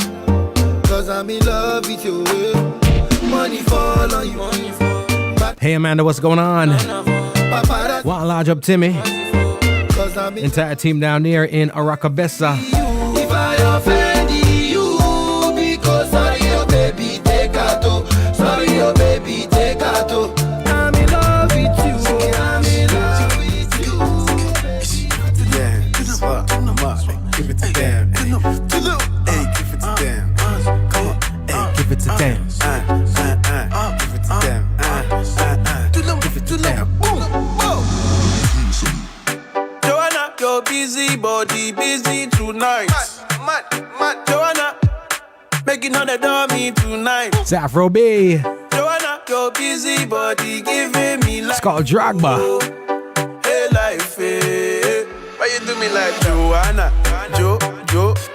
cause I'm in love with you. Money fall on you. Hey Amanda, what's going on? Paparazzi, One large up Timmy. cause I'm in Entire team down there in Arakabessa. If I offend you, because sorry, oh baby, take out. Sorry, oh baby, take out. I'm in love with you. I'm in love with you. Damn, fuck, I'm up. Give it to them. Hey, give it to them. Come on, Hey, give it to them. give it to them. Give it to them. Boom, boom. Joanna, your busy body busy tonight. Mad. Joanna, making all the dummy tonight. It's Afro B. Joanna, your busy body giving me life. It's called Drogba. Hey, life, hey. Why you do me like Joanna?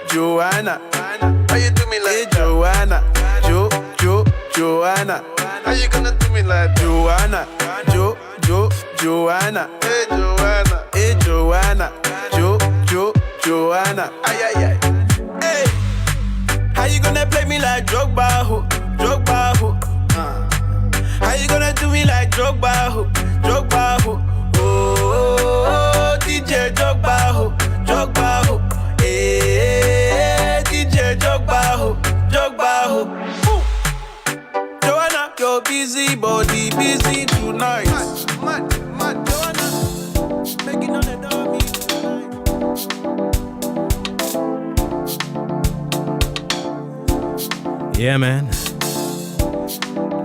Joanna. Why you do me like Joanna? Joanna. How you gonna do me like Joanna? Joanna. Hey, Joanna. Hey, Joanna. Joanna. Ay. Hey. How you gonna play me like Drogba, ho? How you gonna do me like Drogba, ho? Oh, DJ Drogba, ho. Hey, DJ Drogba, ho. Ooh. Joanna, your busy body busy tonight. Mad. Joanna, making all the dummy tonight. Yeah, man.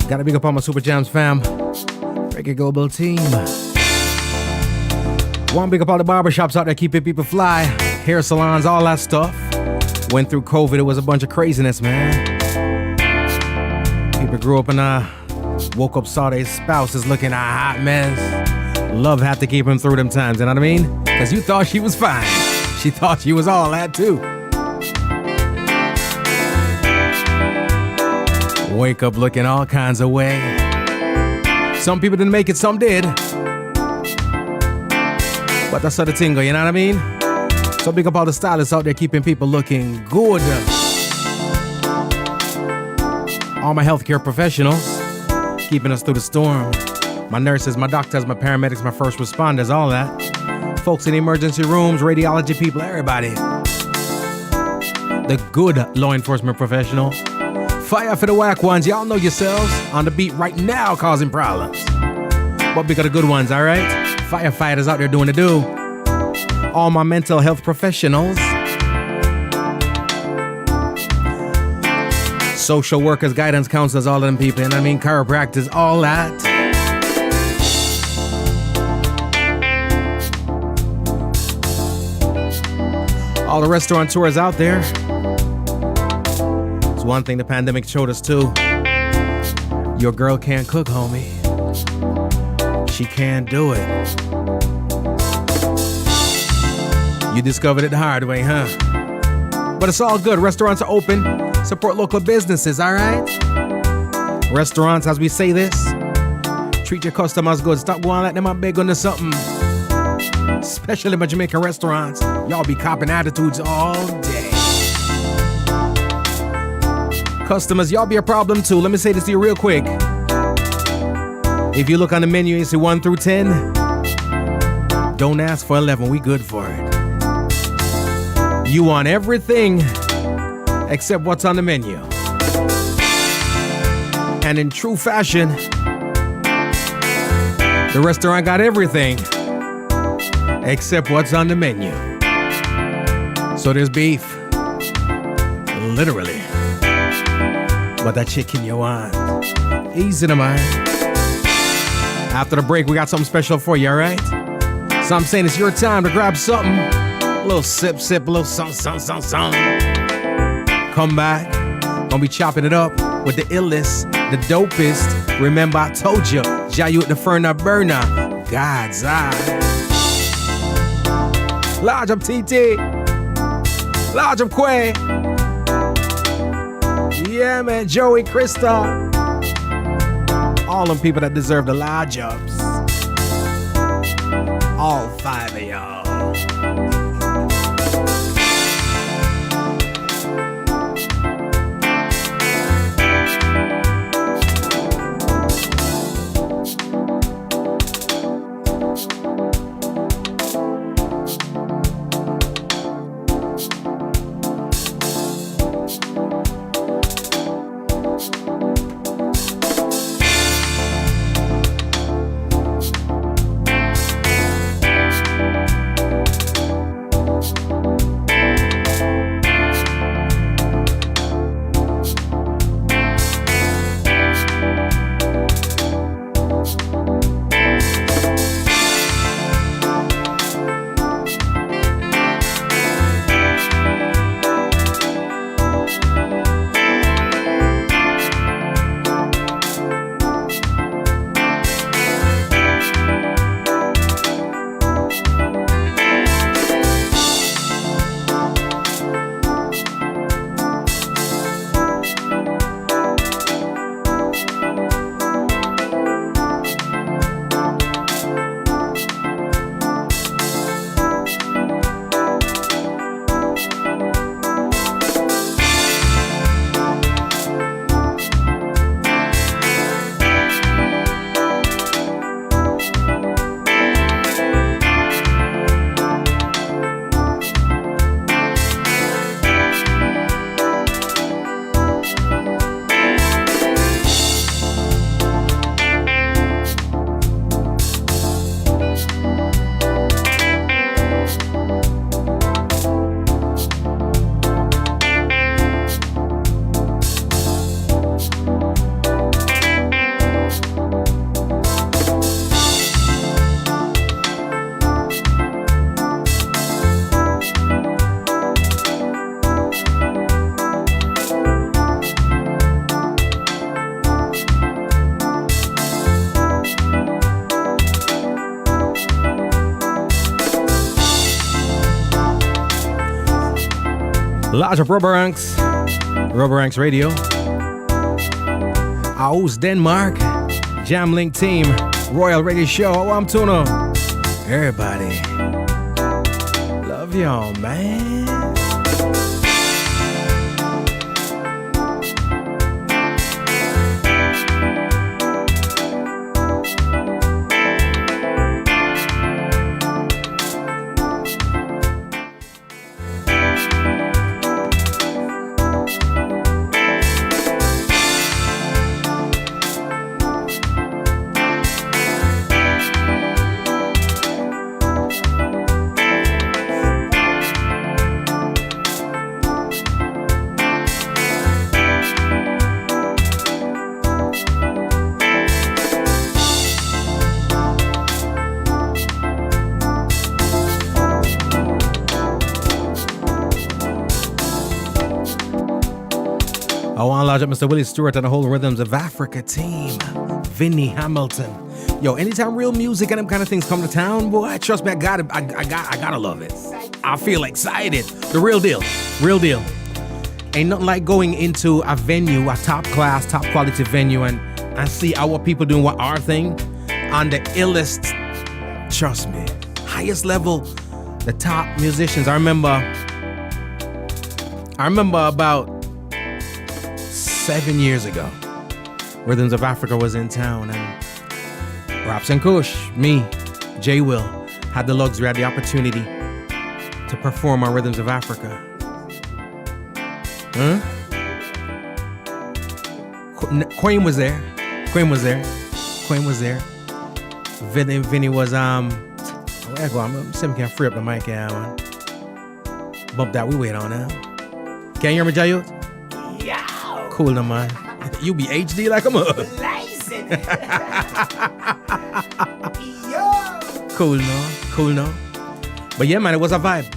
Gotta big up on my Super Jams fam. Reggae Global team. One big up all the barbershops out there keeping people fly. Hair salons, all that stuff. Went through COVID, it was a bunch of craziness, man. People grew up and woke up, saw their spouses looking a hot mess. Love had to keep him through them times, you know what I mean? Because you thought she was fine. She thought she was all that too. Wake up looking all kinds of way. Some people didn't make it, some did. But that's how the thing go, you know what I mean? So big up all the stylists out there keeping people looking good. All my healthcare professionals keeping us through the storm. My nurses, my doctors, my paramedics, my first responders, all that. Folks in the emergency rooms, radiology people, everybody. The good law enforcement professional. Fire for the whack ones, y'all know yourselves. On the beat right now causing problems. But big up the good ones, all right? Firefighters out there doing the do. All my mental health professionals. Social workers, guidance counselors, all of them people, and I mean chiropractors, all that. All the restaurateurs out there. It's one thing the pandemic showed us too. Your girl can't cook, homie. She can't do it. You discovered it the hard way, huh? But it's all good. Restaurants are open. Support local businesses, all right? Restaurants, as we say this, treat your customers good. Stop going like them up big on something. Especially my Jamaican restaurants. Y'all be copping attitudes all day. Customers, y'all be a problem too. Let me say this to you real quick. If you look on the menu and see 1 through 10, don't ask for 11. We good for it. You want everything except what's on the menu. And in true fashion, the restaurant got everything except what's on the menu. So there's beef, literally. But that chicken you want, easy to mind. After the break, we got something special for you, all right? So I'm saying it's your time to grab something. A little sip, a little something. Come back. Gonna be chopping it up with the illest, the dopest. Remember I told you, Jahyut The Furna Burna, Godseye. Large up TT. Large up Quay. Yeah, man, Joey, Krista. All them people that deserve the large ups. All 5 of y'all. Large of Rubber Ranks Radio. Aus Denmark, Jamlink Team, Royal Radio Show. Oh, I'm Tuna. Everybody, love y'all, man. I want to lodge up Mr. Willie Stewart and the whole Rhythms of Africa team. Vinny Hamilton. Yo, anytime real music and them kind of things come to town, boy, trust me, I gotta love it. I feel excited. The real deal. Real deal. Ain't nothing like going into a venue, a top class, top quality venue, and see our people doing what our thing on the illest, trust me, highest level, the top musicians. I remember about 7 years ago, Rhythms of Africa was in town, and Raps and Kush, me, J Will, had the luxury, had the opportunity to perform on Rhythms of Africa. Huh? Queen was there. Vinny was where I go? I'm Sim can't free up the mic here, man. Bump that, we wait on now. Can you hear me, Jahyut? Yeah. Cool no man. You be HD like a mug. Cool no. But yeah, man, it was a vibe.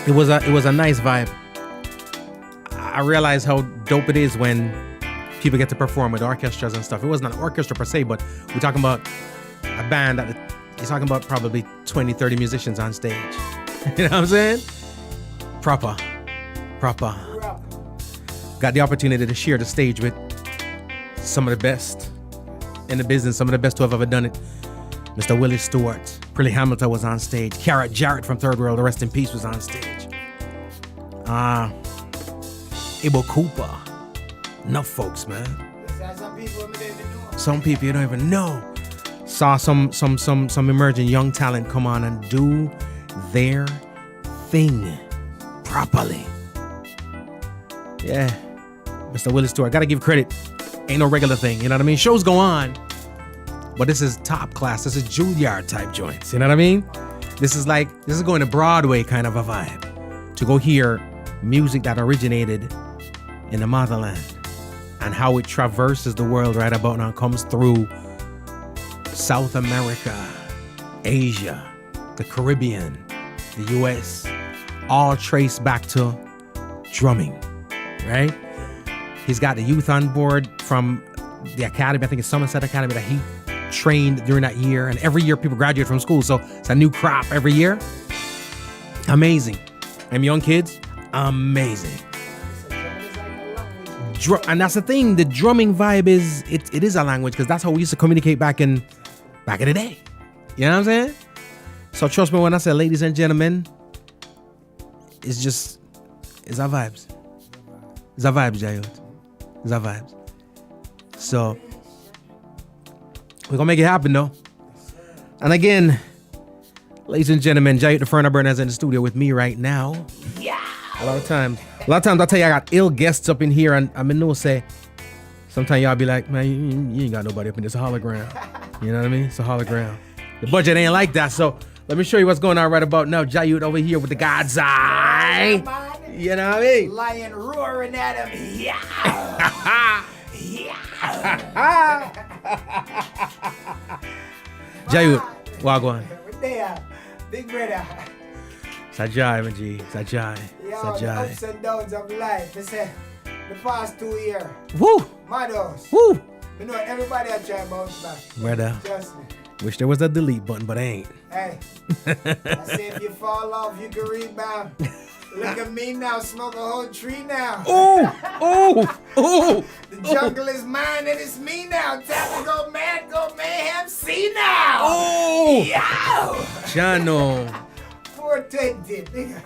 It was a nice vibe. I realized how dope it is when people get to perform with orchestras and stuff. It wasn't an orchestra per se, but we're talking about a band that you're talking about probably 20, 30 musicians on stage. You know what I'm saying? Proper. Got the opportunity to share the stage with some of the best in the business, some of the best who have ever done it. Mr. Willie Stewart, Prilly Hamilton was on stage. Carrot Jarrett from Third World, Rest in Peace, was on stage. Ibo Cooper. Enough folks, man. Some people you don't even know. Saw some emerging young talent come on and do their thing properly. Yeah. Mr. Willie Stewart, gotta give credit. Ain't no regular thing, you know what I mean? Shows go on, but this is top class. This is Juilliard type joints, you know what I mean? This is going to Broadway kind of a vibe. To go hear music that originated in the motherland and how it traverses the world right about now and comes through South America, Asia, the Caribbean, the US, all traced back to drumming, right? He's got the youth on board from the academy. I think it's Somerset Academy that he trained during that year. And every year people graduate from school. So it's a new crop every year. Amazing. And young kids, amazing. And that's the thing. The drumming vibe is, it is a language because that's how we used to communicate back in the day. You know what I'm saying? So trust me when I say, ladies and gentlemen, it's our vibes. It's our vibes, Jahyut. It's our vibes. So, we're going to make it happen, though. And again, ladies and gentlemen, Jahyut The Furna Burna is in the studio with me right now. Yeah. A lot of times I tell you I got ill guests up in here, and I mean, no say, sometimes y'all be like, man, you ain't got nobody up in this. It's a hologram. You know what I mean? It's a hologram. The budget ain't like that, so let me show you what's going on right about now. Jahyut over here with the Godseye. You know what I mean? Lion roaring at him. Yeah. Jahyut, wagwan. There, big brother. Sajai, my G. Sajai. Yo, the ups and downs of life. I say, the past 2 years. Woo. Mados. Woo. You know, everybody I try bounce back. Brother. Trust me. Wish there was a delete button, but I ain't. Hey, I say if you fall off, you can rebound. Look at me now, smoke a whole tree now. Ooh. The jungle is mine and it's me now. Time to go mad, go mayhem, see now. Oh. Yo. Jano. 420, nigga.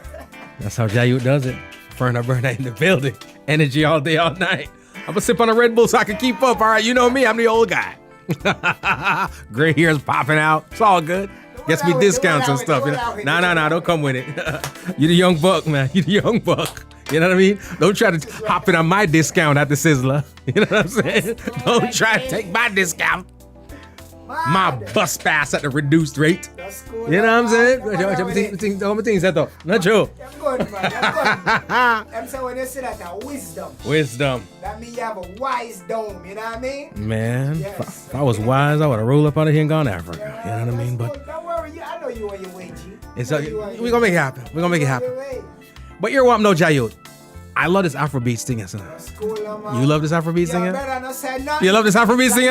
That's how Jahyut does it. Furna Burna in the building. Energy all day, all night. I'm gonna sip on a Red Bull so I can keep up. All right, you know me, I'm the old guy. Gray hair's popping out. It's all good. Gets me discounts and stuff. Nah, don't come with it. You the young buck, man. You the young buck. You know what I mean? Don't try to hop in on my discount at the Sizzler. You know what I'm saying? Don't try to take my discount. My bus pass at the reduced rate. You know what I'm saying? How many things that though? Not true. I'm good, man. I'm saying when you say that, wisdom. Wisdom. That means you have a wise dome, you know what I mean? Man, Yes. if I was wise, I would have rolled up out of here and gone to Africa. You know what I mean? But Don't worry, I know you on your way, G. we're gonna make it happen. We're gonna make it happen. But you're what? No, Jahyut. I love this Afrobeat singing. Son. You love this Afrobeat singing? You love this Afrobeat singing?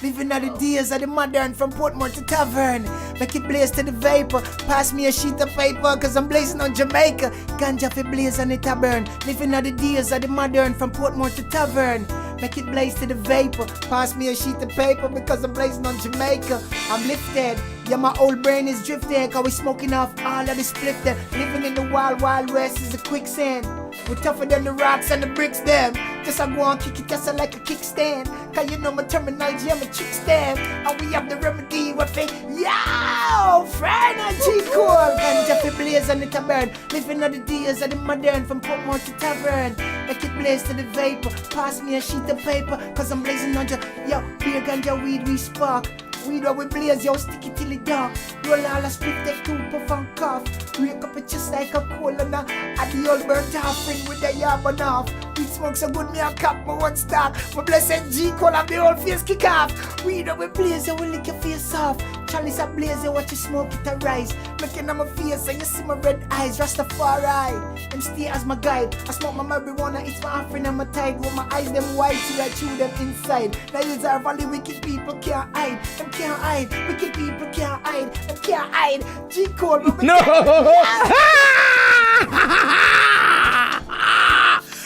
Living at the days of the modern, from Portmore to Tavern. Make it blaze to the vapor. Pass me a sheet of paper, cause I'm blazing on Jamaica. Ganja fi blaze and it a burn. Living at the days of the modern, from Portmore to Tavern. Make it blaze to the vapor. Pass me a sheet of paper, because I'm blazing on Jamaica. I'm lifted. Yeah, my old brain is drifting, cause we smoking off all of the split there. Living in the wild, wild west is a quicksand. We're tougher than the rocks and the bricks, them. Just I go on kick it, just like a kickstand. Cause you know my terminology, I'm a chick stand. And we have the remedy, what thing? Yo, Furna G Cole. Ganja fi blaze and it a burn. Living at the days of the modern, from Portmore to Tavern. Make it blaze to the vapor. Pass me a sheet of paper, cause I'm blazing on yo, beer, ganja, weed, we spark. Weed where we blaze, yo, stick it till it dark. Roll all a split, take 2 puff and cough. Wake up it just like a cola now. At the old burnt off, ring with the yabon off. Weed smoke so good, me a cap, my one stock. My blessed G Cole have the old face kick off. Weed where we blaze, yo, we lick your face off. Chalice a blaze, yo, watch you smoke it a rise. Making on my face, and you see my red eyes, Rastafari. Them stay as my guide. I smoke my marijuana, it's my offering and my tide. With my eyes, them white, till I chew them inside. Now use our valley, wicked people can't hide. Them can't hide, wicked people can't hide. Them can't hide. G Cole, no.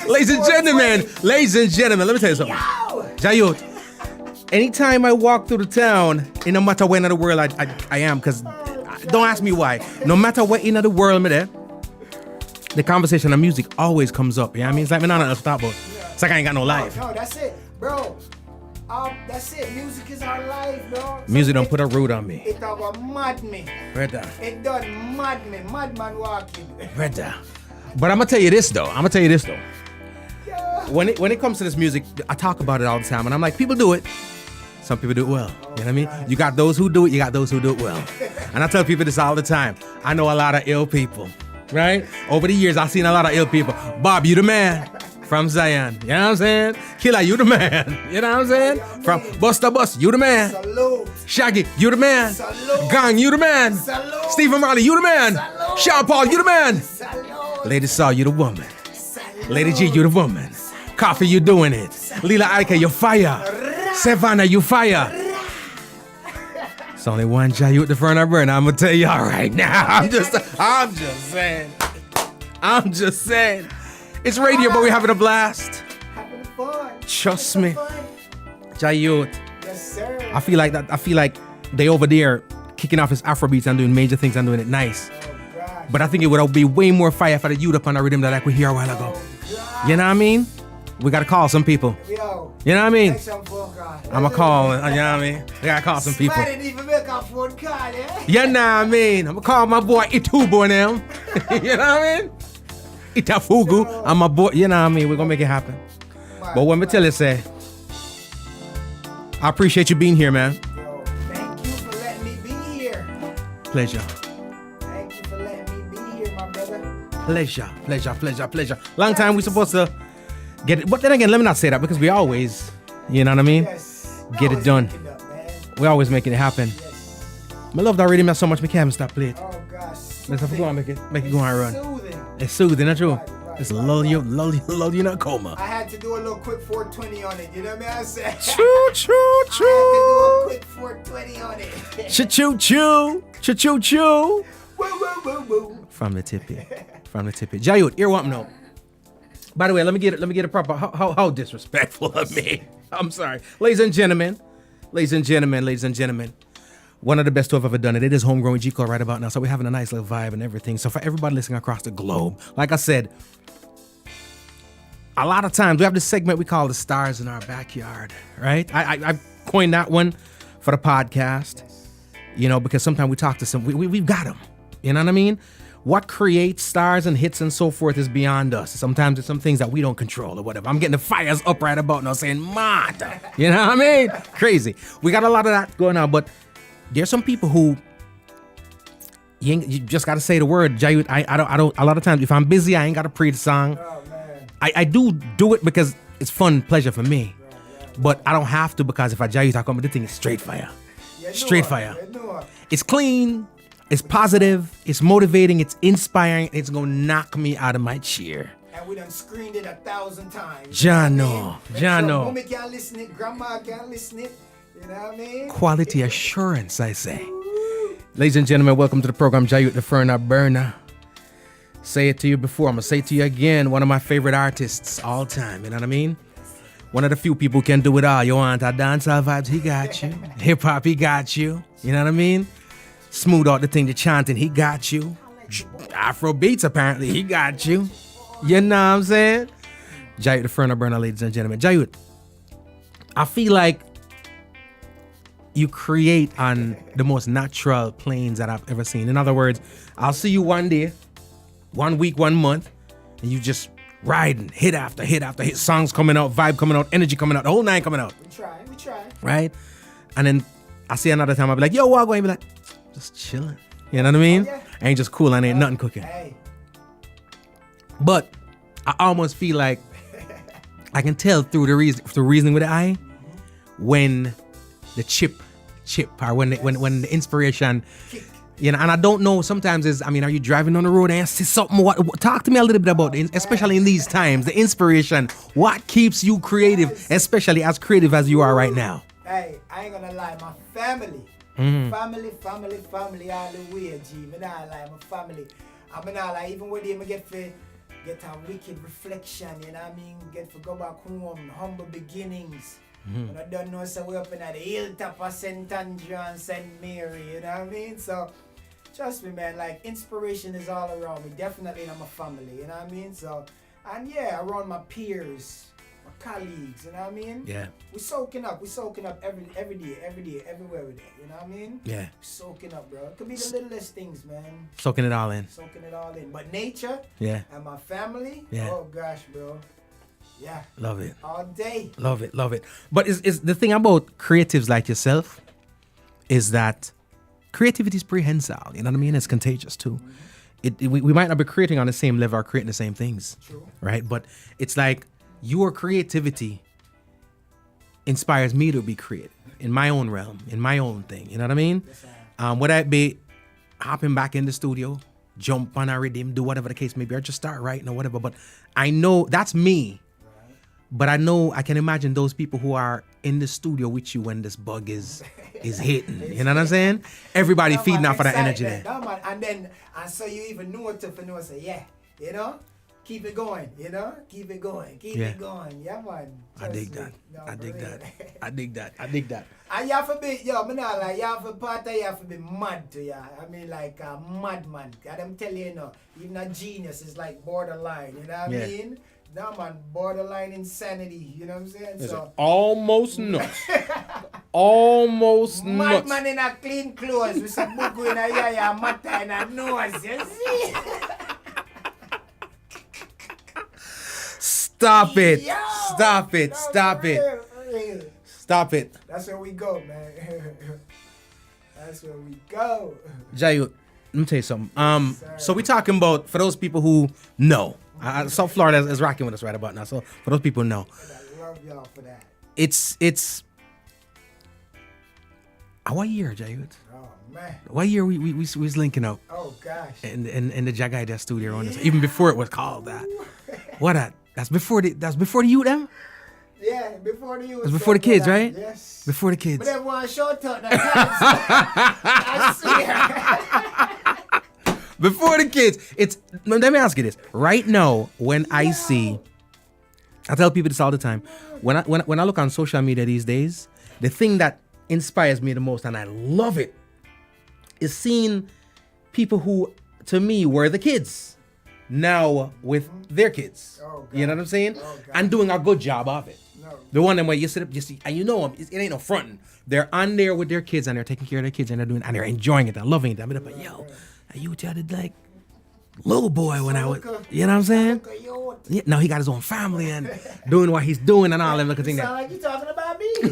Ladies and gentlemen, let me tell you something. Jahyut, anytime I walk through the town, in no matter where in the world I am, because don't ask me why. No matter where in the world I'm there, the conversation of music always comes up. You know what I mean? It's like me not at the stop, but it's like I ain't got no life. No, that's it, bro. That's it. Music is our life, bro. Music don't put a root on me. It don't mad me. Brother. It done mad me. Madman walking. Brother. But I'm gonna tell you this though. When it comes to this music, I talk about it all the time, and I'm like, people do it. Some people do it well. You know what I mean? You got those who do it, you got those who do it well. And I tell people this all the time. I know a lot of ill people, right? Over the years, I've seen a lot of ill people. Bob, you the man. From Zion, you know what I'm saying? Killer, you the man. You know what I'm saying? From Buster Bus, you the man. Salute. Shaggy, you the man. Salute. Gang, you the man. Salute. Stephen Marley, you the man. Salute. Sean Paul, you the man. Salute. Lady Saw, you the woman. Salute. Lady G, you the woman. Coffee, you doing it. Lila Ike, you fire. Savannah, you fire. It's only one Jahyut The Furna Burna. I'm gonna tell y'all right now. I'm just saying. It's radio, but we're having a blast. Having fun. Trust me. Jahyut. Yes, sir. I feel like they over there kicking off his Afrobeats and doing major things and doing it nice. But I think it would be way more fire for the youth up on the rhythm that like we hear a while ago. You know what I mean? We gotta call some people. Yo. You know what I mean? Make some phone call. I'ma call, you know what I mean? We gotta call some people. I didn't even make a phone call, eh? You know what I mean? I'ma call my boy Itubo and them. You know what I mean? Itafugu. I'm my boy, you know what I mean? We're gonna make it happen. But when me tell you, say, I appreciate you being here, man. Yo, thank you for letting me be here. Pleasure. Thank you for letting me be here, my brother. Pleasure. Long time we supposed to get it. But then again, let me not say that because we always, you know what I mean? Yes. Get it done. We're always making it happen. Yes. I love that rhythm so much, I can't stop playing it. Oh, gosh. Let's have to go and make it go and run. Soothing. It's soothing, that's true. It's lull you in a coma. I had to do a little quick 420 on it, you know what I saying? Choo. I had to do a quick 420 on it. Choo. Woo. From the tippy. Jahyut, you're what now? By the way, let me get a proper. How disrespectful of me. I'm sorry, ladies and gentlemen. One of the best I've ever done it. It is Homegrown with G Cole right about now. So we're having a nice little vibe and everything. So for everybody listening across the globe, like I said, a lot of times we have this segment we call the stars in our backyard, right? I coined that one for the podcast, you know, because sometimes we talk to some, we've got them, you know what I mean? What creates stars and hits and so forth is beyond us. Sometimes it's some things that we don't control or whatever. I'm getting the fires up right about now saying, "Mad," you know what I mean? Crazy. We got a lot of that going on, but there's some people who you just got to say the word. Jahyut, I don't. A lot of times, if I'm busy, I ain't got to pre the song. Oh, man. I do it because it's fun, pleasure for me. But I don't have to because if I Jahyut, I come with the thing is straight fire. Straight fire. It's clean. It's positive. It's motivating. It's inspiring. It's gonna knock me out of my chair. And we done screened it 1,000 times. Jano. Mommy can't listen it. Grandma can't listen it. You know what I mean? Quality assurance, I say. Ladies and gentlemen, welcome to the program, Jahyut The Furna Burna. Say it to you before, I'm going to say it to you again. One of my favorite artists all time, you know what I mean? One of the few people who can do it all. You want a dancehall vibes, he got you. Hip-hop, he got you. You know what I mean? Smooth out the thing, the chanting, he got you. Afro beats, apparently, he got you. You know what I'm saying? Jahyut The Furna Burna, ladies and gentlemen. Jahyut, I feel like you create on the most natural planes that I've ever seen. In other words, I'll see you one day, 1 week, 1 month, and you just riding hit after hit after hit, songs coming out, vibe coming out, energy coming out, the whole nine coming out. We try. Right? And then I see another time, I'll be like, yo, what going? Be like, just chilling. You know what I mean? Oh, yeah. I ain't just cool and ain't nothing cooking. Hey. But I almost feel like I can tell through reasoning with the eye when the chip or when the inspiration, you know, and I don't know, sometimes are you driving on the road and see something, talk to me a little bit about it, especially in these times, the inspiration, what keeps you creative, especially as creative as you are right now? Hey, I ain't gonna lie, my family, family all the way, G, me not lie, my family, I mean, not lie, even when they get a wicked reflection, you know what I mean, get to go back home, humble beginnings. And I don't know, so we're up in at the hilltop of St. Andrew and St. Mary, you know what I mean? So, trust me, man, like, inspiration is all around me, definitely in my family, you know what I mean? So, and yeah, around my peers, my colleagues, you know what I mean? Yeah. We're soaking up every day, everywhere we day, you know what I mean? Yeah. Soaking up, bro. It could be the littlest things, man. Soaking it all in. But nature, yeah, and my family, yeah. Oh gosh, bro. Yeah. Love it. All day. Love it. But is the thing about creatives like yourself is that creativity is prehensile. You know what I mean? It's contagious too. We might not be creating on the same level or creating the same things. True. Right? But it's like your creativity inspires me to be creative in my own realm, in my own thing. You know what I mean? Yes, would that be hopping back in the studio, jump on a rhythm, do whatever the case may be, or just start writing or whatever. But I know that's me. But I know I can imagine those people who are in the studio with you when this bug is hitting. You know what I'm saying? Everybody feeding off of that energy there. And so you even know it to say, yeah, you know, keep it going, you know, keep it going. Yeah, man. I dig that. I dig that. And you have to be, you have to be mad to ya. I mean, like a madman. I'm telling you, even a genius is like borderline, you know what I mean? Nah, man, borderline insanity, you know what I'm saying? So almost nuts. Almost nuts. Madman in a clean clothes with some buku in a yaya, mata in a nose, you see? Stop it. Yo, Stop it. That's where we go, man. That's where we go. Jahyut, let me tell you something. So we talking about, for those people who know, South Florida is rocking with us right about now. So for those people who know, I love y'all for that. It's what year, Jahyut? Oh man. What year we was linking up? Oh gosh. In the Jahyut studio on this, even before it was called that. What that? That's before the youth them? Yeah, before the youth. That's before the kids, right? Yes. Before the kids. But everyone short up that I swear. Before the kids. Let me ask you this. Right now, when I tell people this all the time. When I look on social media these days, the thing that inspires me the most, and I love it, is seeing people who, to me, were the kids, now with their kids. You know what I'm saying? And doing a good job of it. The one where you sit up, you see, and you know them, it ain't no fronting. They're on there with their kids, and they're taking care of their kids, and they're enjoying it and loving it. I'm like, yo, you did like little boy when I was, you know what I'm saying? Yeah, no, he got his own family and doing what he's doing and all them looking things. Sound like you talking about me. Yeah,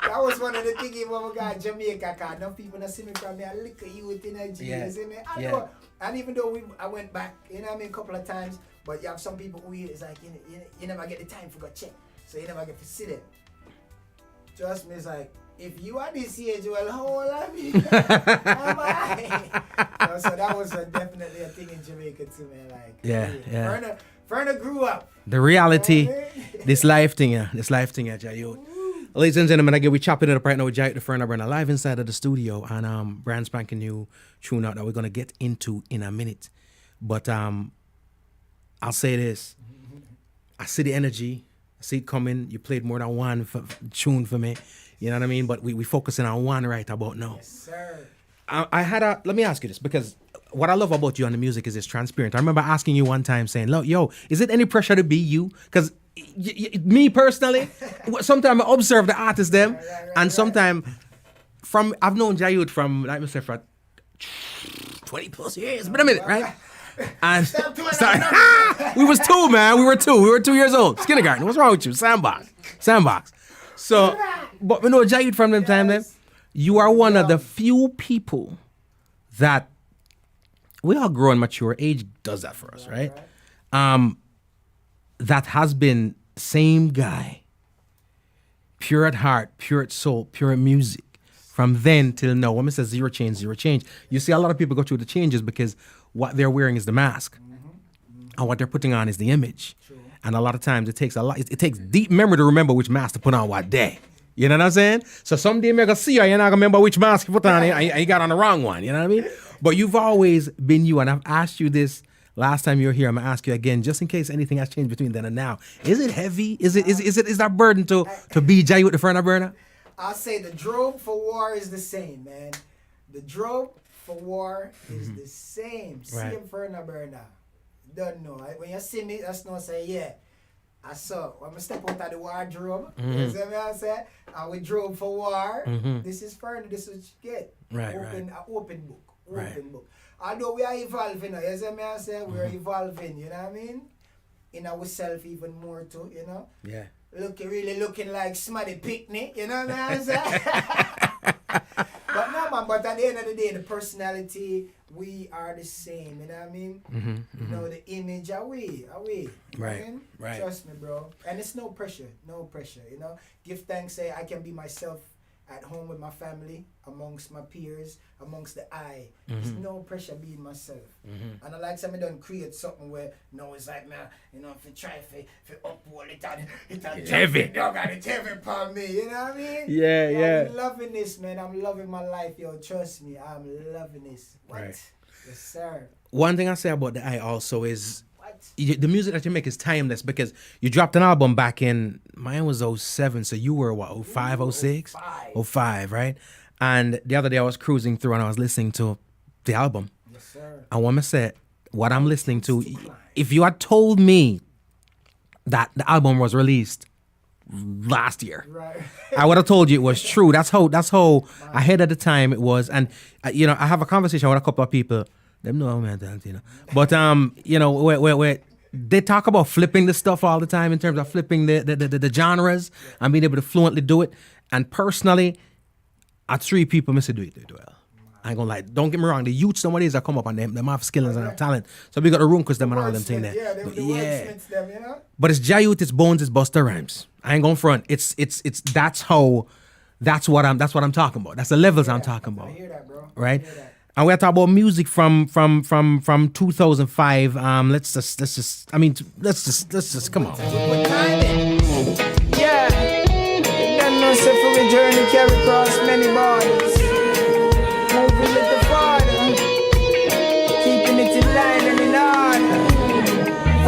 that was one of the things when we got Jamaica. Cause no people that see me from me, I look at you with energy. Yeah. I know, and even though I went back, you know what I mean, a couple of times, but you have some people who it's like you never get the time for go check, so you never get to sit there. Trust me, it's like, if you are this age, well, how old are you? Am I? So that was definitely a thing in Jamaica too, man. Like, yeah. Furna grew up. The reality, this life thing, Jahyut. Ladies and gentlemen, we're chopping it up right now with Jahyut The Furna Burna live inside of the studio and brand spanking new tune out that we're gonna get into in a minute. But I'll say this: I see the energy, I see it coming. You played more than one tune for me. You know what I mean? But we focusing on one right about now. Yes, sir. Let me ask you this, because what I love about you on the music is it's transparent. I remember asking you one time saying, look, yo, is it any pressure to be you? Because me personally, sometimes I observe the artists them, and sometimes I've known Jahyut from, like I said, for 20 plus years. But a minute, right? And we was two, man. We were 2 years old. Kindergarten. What's wrong with you? Sandbox. So, but we know Jahyut from them time then. You are one of the few people that we all grow and mature. Age does that for us, right? That has been same guy, pure at heart, pure at soul, pure at music, from then till now. When I say zero change. You see a lot of people go through the changes because what they're wearing is the mask, and what they're putting on is the image. And a lot of times it takes it takes deep memory to remember which mask to put on what day. You know what I'm saying? So someday you're gonna see you, you're not gonna remember which mask you put on, and you got on the wrong one. You know what I mean? But you've always been you, and I've asked you this last time you were here. I'm gonna ask you again, just in case anything has changed between then and now. Is it heavy? Is that burden to be Jahyut The Furna Burna? I'll say the drobe for war is the same, man. The drobe for war is the same. Right. Same Furna Burna. Don't know. When you see me, that's not say, yeah. I saw when I step out of the wardrobe, you see what I say? And we drove for war. This is Furna, this is what you get. Open book. Although we are evolving, you see what I say? We're evolving, you know what I mean? In ourselves even more too, you know? Yeah. Really looking like Smarty Picnic, you know what I say? But no, man, but at the end of the day, the personality, we are the same, you know what I mean? You know, the image, are we? Right, I mean? right. Trust me, bro. And it's no pressure, you know? Give thanks, say, I can be myself at home with my family, amongst my peers, amongst the eye. There's no pressure being myself. And I like something don't create something where, no, it's like, man, you know, if you try to uphold it, it's heavy. It's heavy upon me, you know what I mean? Yeah. I'm loving this, man. I'm loving my life, yo. Trust me, I'm loving this. What? Right. Yes, sir. One thing I say about the eye also is the music that you make is timeless, because you dropped an album back in, mine was 07, so you were what, 05, 06? 05, right? And the other day I was cruising through and I was listening to the album. Yes, sir. And when I said what I'm listening to, if you had told me that the album was released last year, right, I would have told you it was true. That's how ahead of the time it was. And you know, I have a conversation with a couple of people. Them know man, you know. But you know, where they talk about flipping the stuff all the time in terms of flipping the genres and being able to fluently do it. And personally, at 3 people, Mr. Do it well. I ain't gonna lie. Don't get me wrong. The youths nowadays that come up on them have skills and have talent. So we got the room because them and all them thing there. Yeah, the wordsmiths them, you know. But it's Jahyut, it's Bones, it's Busta Rhymes. I ain't gonna front. It's that's what I'm talking about. That's the levels I'm talking about. I hear that, bro. Right? And we're talking about music from 2005. Let's just come on. Yeah. Then no say for a journey carry across many borders. Moving with the Father.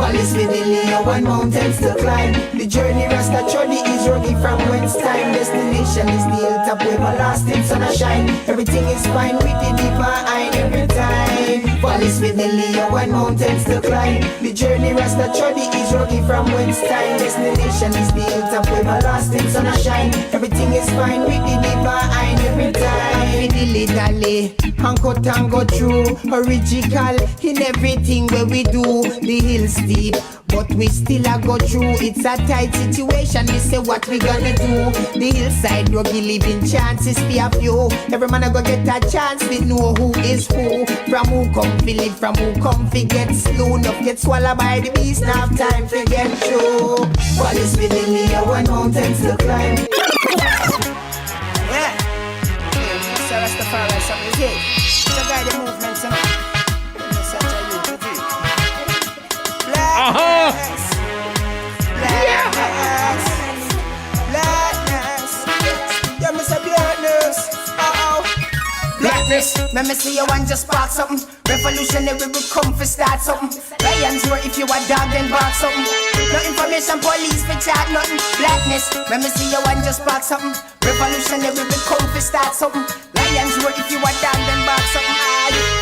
Valleys with the Leo and mountains to climb. The journey Rasta Chodi is rugged from whence time. Destination is the hilltop where my lasting sun a shine. Everything is fine with the divine every time. Valleys with the Leo and mountains to climb. The journey Rasta Chodi is rugged from whence time. Destination is the hilltop where my lasting sun a shine. Everything is fine with the divine every time. Dilly dally, Uncle Tango true, original in everything where we do. The hill steep, but we still a go through. It's a tight situation, we say what we gonna do. The hillside ruggy living chances be a few. Every man a go get a chance, we know who is who. From who come fi live, from who come fi get slew. Enough get swallowed by the beast, now have time to get through. Valleys with the Leo and mountains to climb. Yeah, so that's the far right side is it. So guide the movement, so Blackness, let me see you want just spark something. Revolutionary will come for start something. Lions roar if you a dog then bark something. No information police for chat nothing. Blackness, let me see you want just spark something. Revolutionary will come for start something. Lions roar if you a dog then bark something.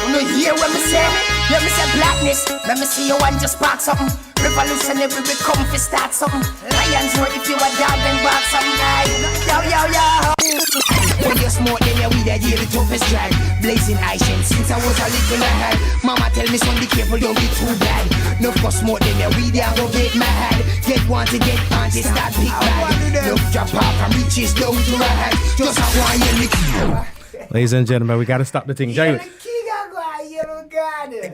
You know hear what me say? Let me say blackness, let me see you want just spark something. Revolutionary will come for start something. Lions roar if you a dog then bark something. Yo yo yo. When you smoke, then you weed, I hear the toughest drag. Blazing action since I was a little lad. Mama tell me, son, be careful, don't be too bad. No for smoke, then you weed, I go get mad. Get one to get panty, start big bag. No drop off from riches, down to rag. Just a one year. Ladies and gentlemen, we gotta stop the thing.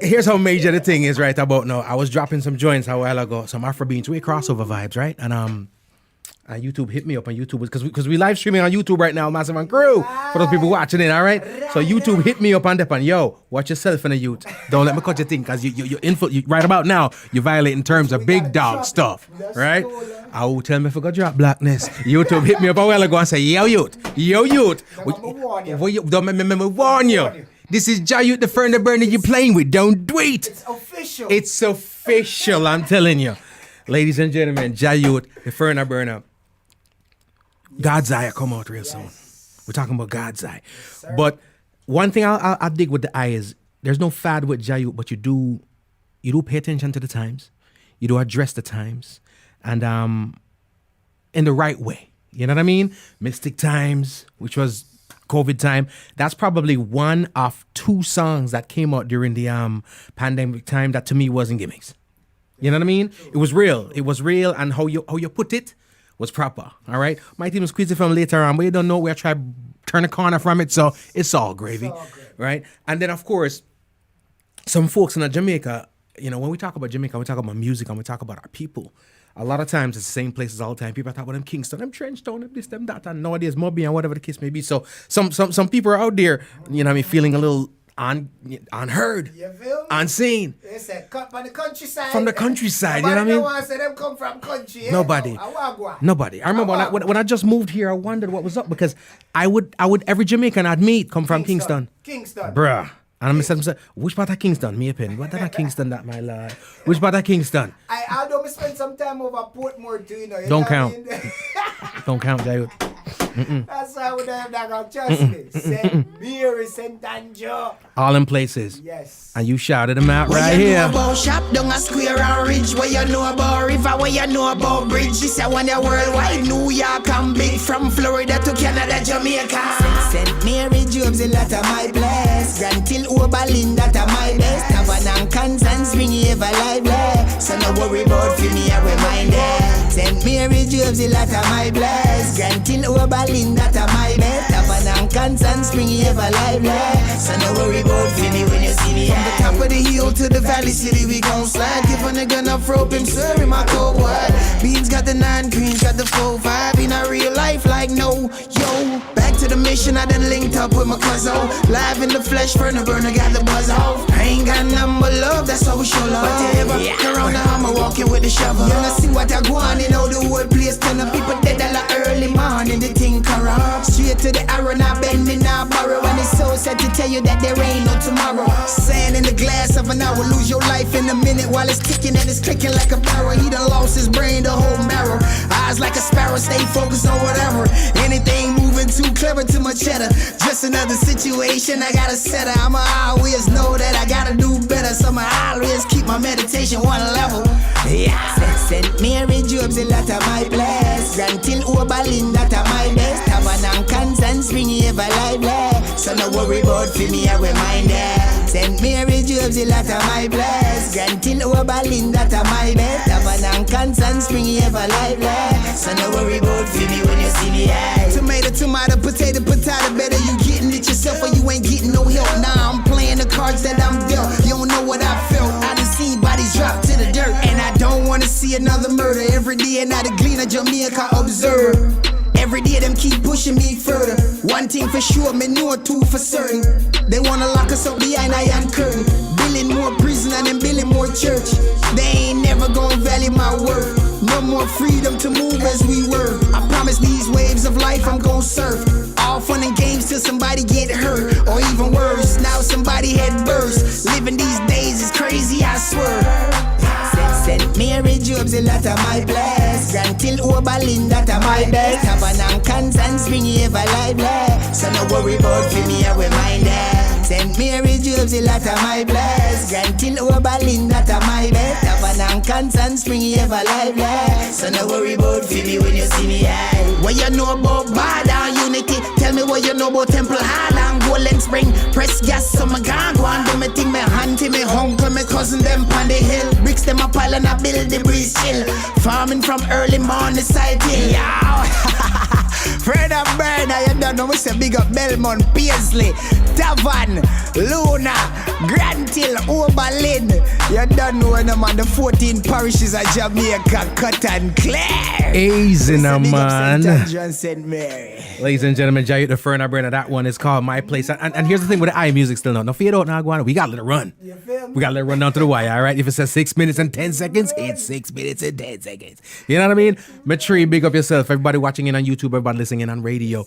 Here's how major the thing is right about now. I was dropping some joints a while ago, some Afrobeats, way crossover vibes, right? And YouTube hit me up on YouTube because we live streaming on YouTube right now, Massive and Crew, for those people watching it, all right? So YouTube hit me up on that and yo, watch yourself in the youth. Don't let me cut your thing because you right about now, you're violating terms of big dog stuff, right? I will tell me if I got drop blackness. YouTube hit me up a while ago and say, yo youth, don't make me warn you. This is Jahyut The Furna Burna you're playing with. Don't do it. It's official. It's official, I'm telling you. Ladies and gentlemen, Jahyut The Furna Burna. Godseye come out real soon. We're talking about Godseye. But one thing I'll dig with the eye is there's no fad with Jahyut, but you do pay attention to the times. You do address the times. And in the right way. You know what I mean? Mystic Times, which was COVID time. That's probably one of two songs that came out during the pandemic time that to me wasn't gimmicks. You know what I mean? It was real. It was real, and how you put it was proper. All right. Might even squeeze it from later on, but you don't know where I try to turn a corner from it, so it's all gravy, right? And then of course, some folks in Jamaica. You know, when we talk about Jamaica, we talk about music and we talk about our people. A lot of times it's the same places all the time. People talk about them Kingston, them Trenchtown, them this, them that, and nowadays Moby and whatever the case may be. So some people are out there, you know what I mean, feeling a little unheard, unseen. They say cut from the countryside. From the countryside, you know what I mean? No one say them come from country. Nobody. Nobody. I remember when I just moved here, I wondered what was up because I would every Jamaican I'd meet come from Kingston. Bruh. And I'm saying, which part of Kingston? Me opinion. What part of Kingston that, my lord? Which part of Kingston? I don't spend some time over Portmore too, you know. Don't count. Don't count, Jahyut. That's why I would have that. Trust me. St. Mary, St. Andrew. All in places. Yes. And you shouted them out right here. You know about shop down a square and ridge. What you know about river? What you know about bridge? This is one of worldwide. New York and big. From Florida to Canada, Jamaica. St. Mary, Jobs, a lot of my place. Grand Till Oberlin, that are my best. Tavan and Constance, bring you ever lively. So no worry about for me, I remind you. St. Mary, Jobs, a lot of my place. Grand Till Oberlin, that are my best. Tavan and Constance, bring you ever lively. So no worry about for me when you see me. From the top of the hill to the valley city, we gon' slide. Give a nigga enough rope and serve in my cold wide. Beans got the 9 greens, got the 4-5. In a real life, like no, yo. Back to the mission, I done linked up with my cousin. Live in the flesh, Furna Burna, got the buzz off. I ain't got nothing but love, that's how we show love. But you ever around the hammer, walking with the shovel. You know, see what I go on, you know the whole place. Turn up people dead a lot early morning, the thing corrupt. Straight to the arrow, now bend me, now borrow. And it's so said to tell you that there ain't no tomorrow. Sand in the glass of an hour, lose your life in a minute while it's ticking and it's clicking like a barrel. He done lost his brain, the whole marrow. Eyes like a sparrow, stay focused on whatever. Anything moving too clever to my cheddar. Just another situation, I gotta settle. I'ma always know that I gotta do better. So I always keep my meditation one level. Yeah. St. Mary Jobs a lot of my bless. Grantil Oberlin that are my best. Tabernacle and springy ever lively. So no worry about for me, I remind ya. St. Mary Jobs a lot of my bless. Grantil Oberlin that are my best. Tabernacle and springy ever lively. So no worry about for me when you see me. Tomato, tomato, potato, potato. Better you getting it yourself or you ain't getting no help. Nah, I'm playing the cards that I'm dealt. You don't know what I felt. I done seen bodies drop to the dirt. And I don't wanna see another murder. Every day and I the glean of Jamaica observe. Every day them keep pushing me further. One thing for sure, me know two for certain. They wanna lock us up behind iron curtain. Building more prison and then building more church. They ain't never gonna value my worth. No more freedom to move as we were. I promise these waves of life I'm gon' surf. All fun and games till somebody get hurt. Or even worse, now somebody head burst. Living these days is crazy, I swear. St. Mary Jobs a lot of my bless. Grantil Oberlin that are my best. Tabernacle and springy ever lively. So no worry about for me, I remind ya. St. Mary Jobs a lot of my bless. Grantil Oberlin that are my best. Tabernacle and springy ever lively. So no worry about for me when you see me. What you know about bad and unity? Tell me what you know about Temple Hall and Golden Spring. Press gas so my gang go and do me thing. Me auntie, me uncle, me cousin them on the hill. Bricks them a pile and I build the breeze chill. Farming from early morning side hill. Furna Burna, you don't know we say big up Belmont, Paisley, Tavan, Luna, Grantil, Oberlin. You don't know when I'm on the 14 parishes of Jamaica, Cut and Clear. Easy now, man. St. Mary. Ladies and gentlemen, Jahyut The Furna Burna. That one is called My Place. And here's the thing with the iMusic still now. No fear out now, we got to let it run. We got to let it run down to the wire, all right? If it says 6 minutes and 10 seconds, it's 6 minutes and 10 seconds. You know what I mean? Matree, big up yourself. Everybody watching in on YouTube, everybody listening in on radio.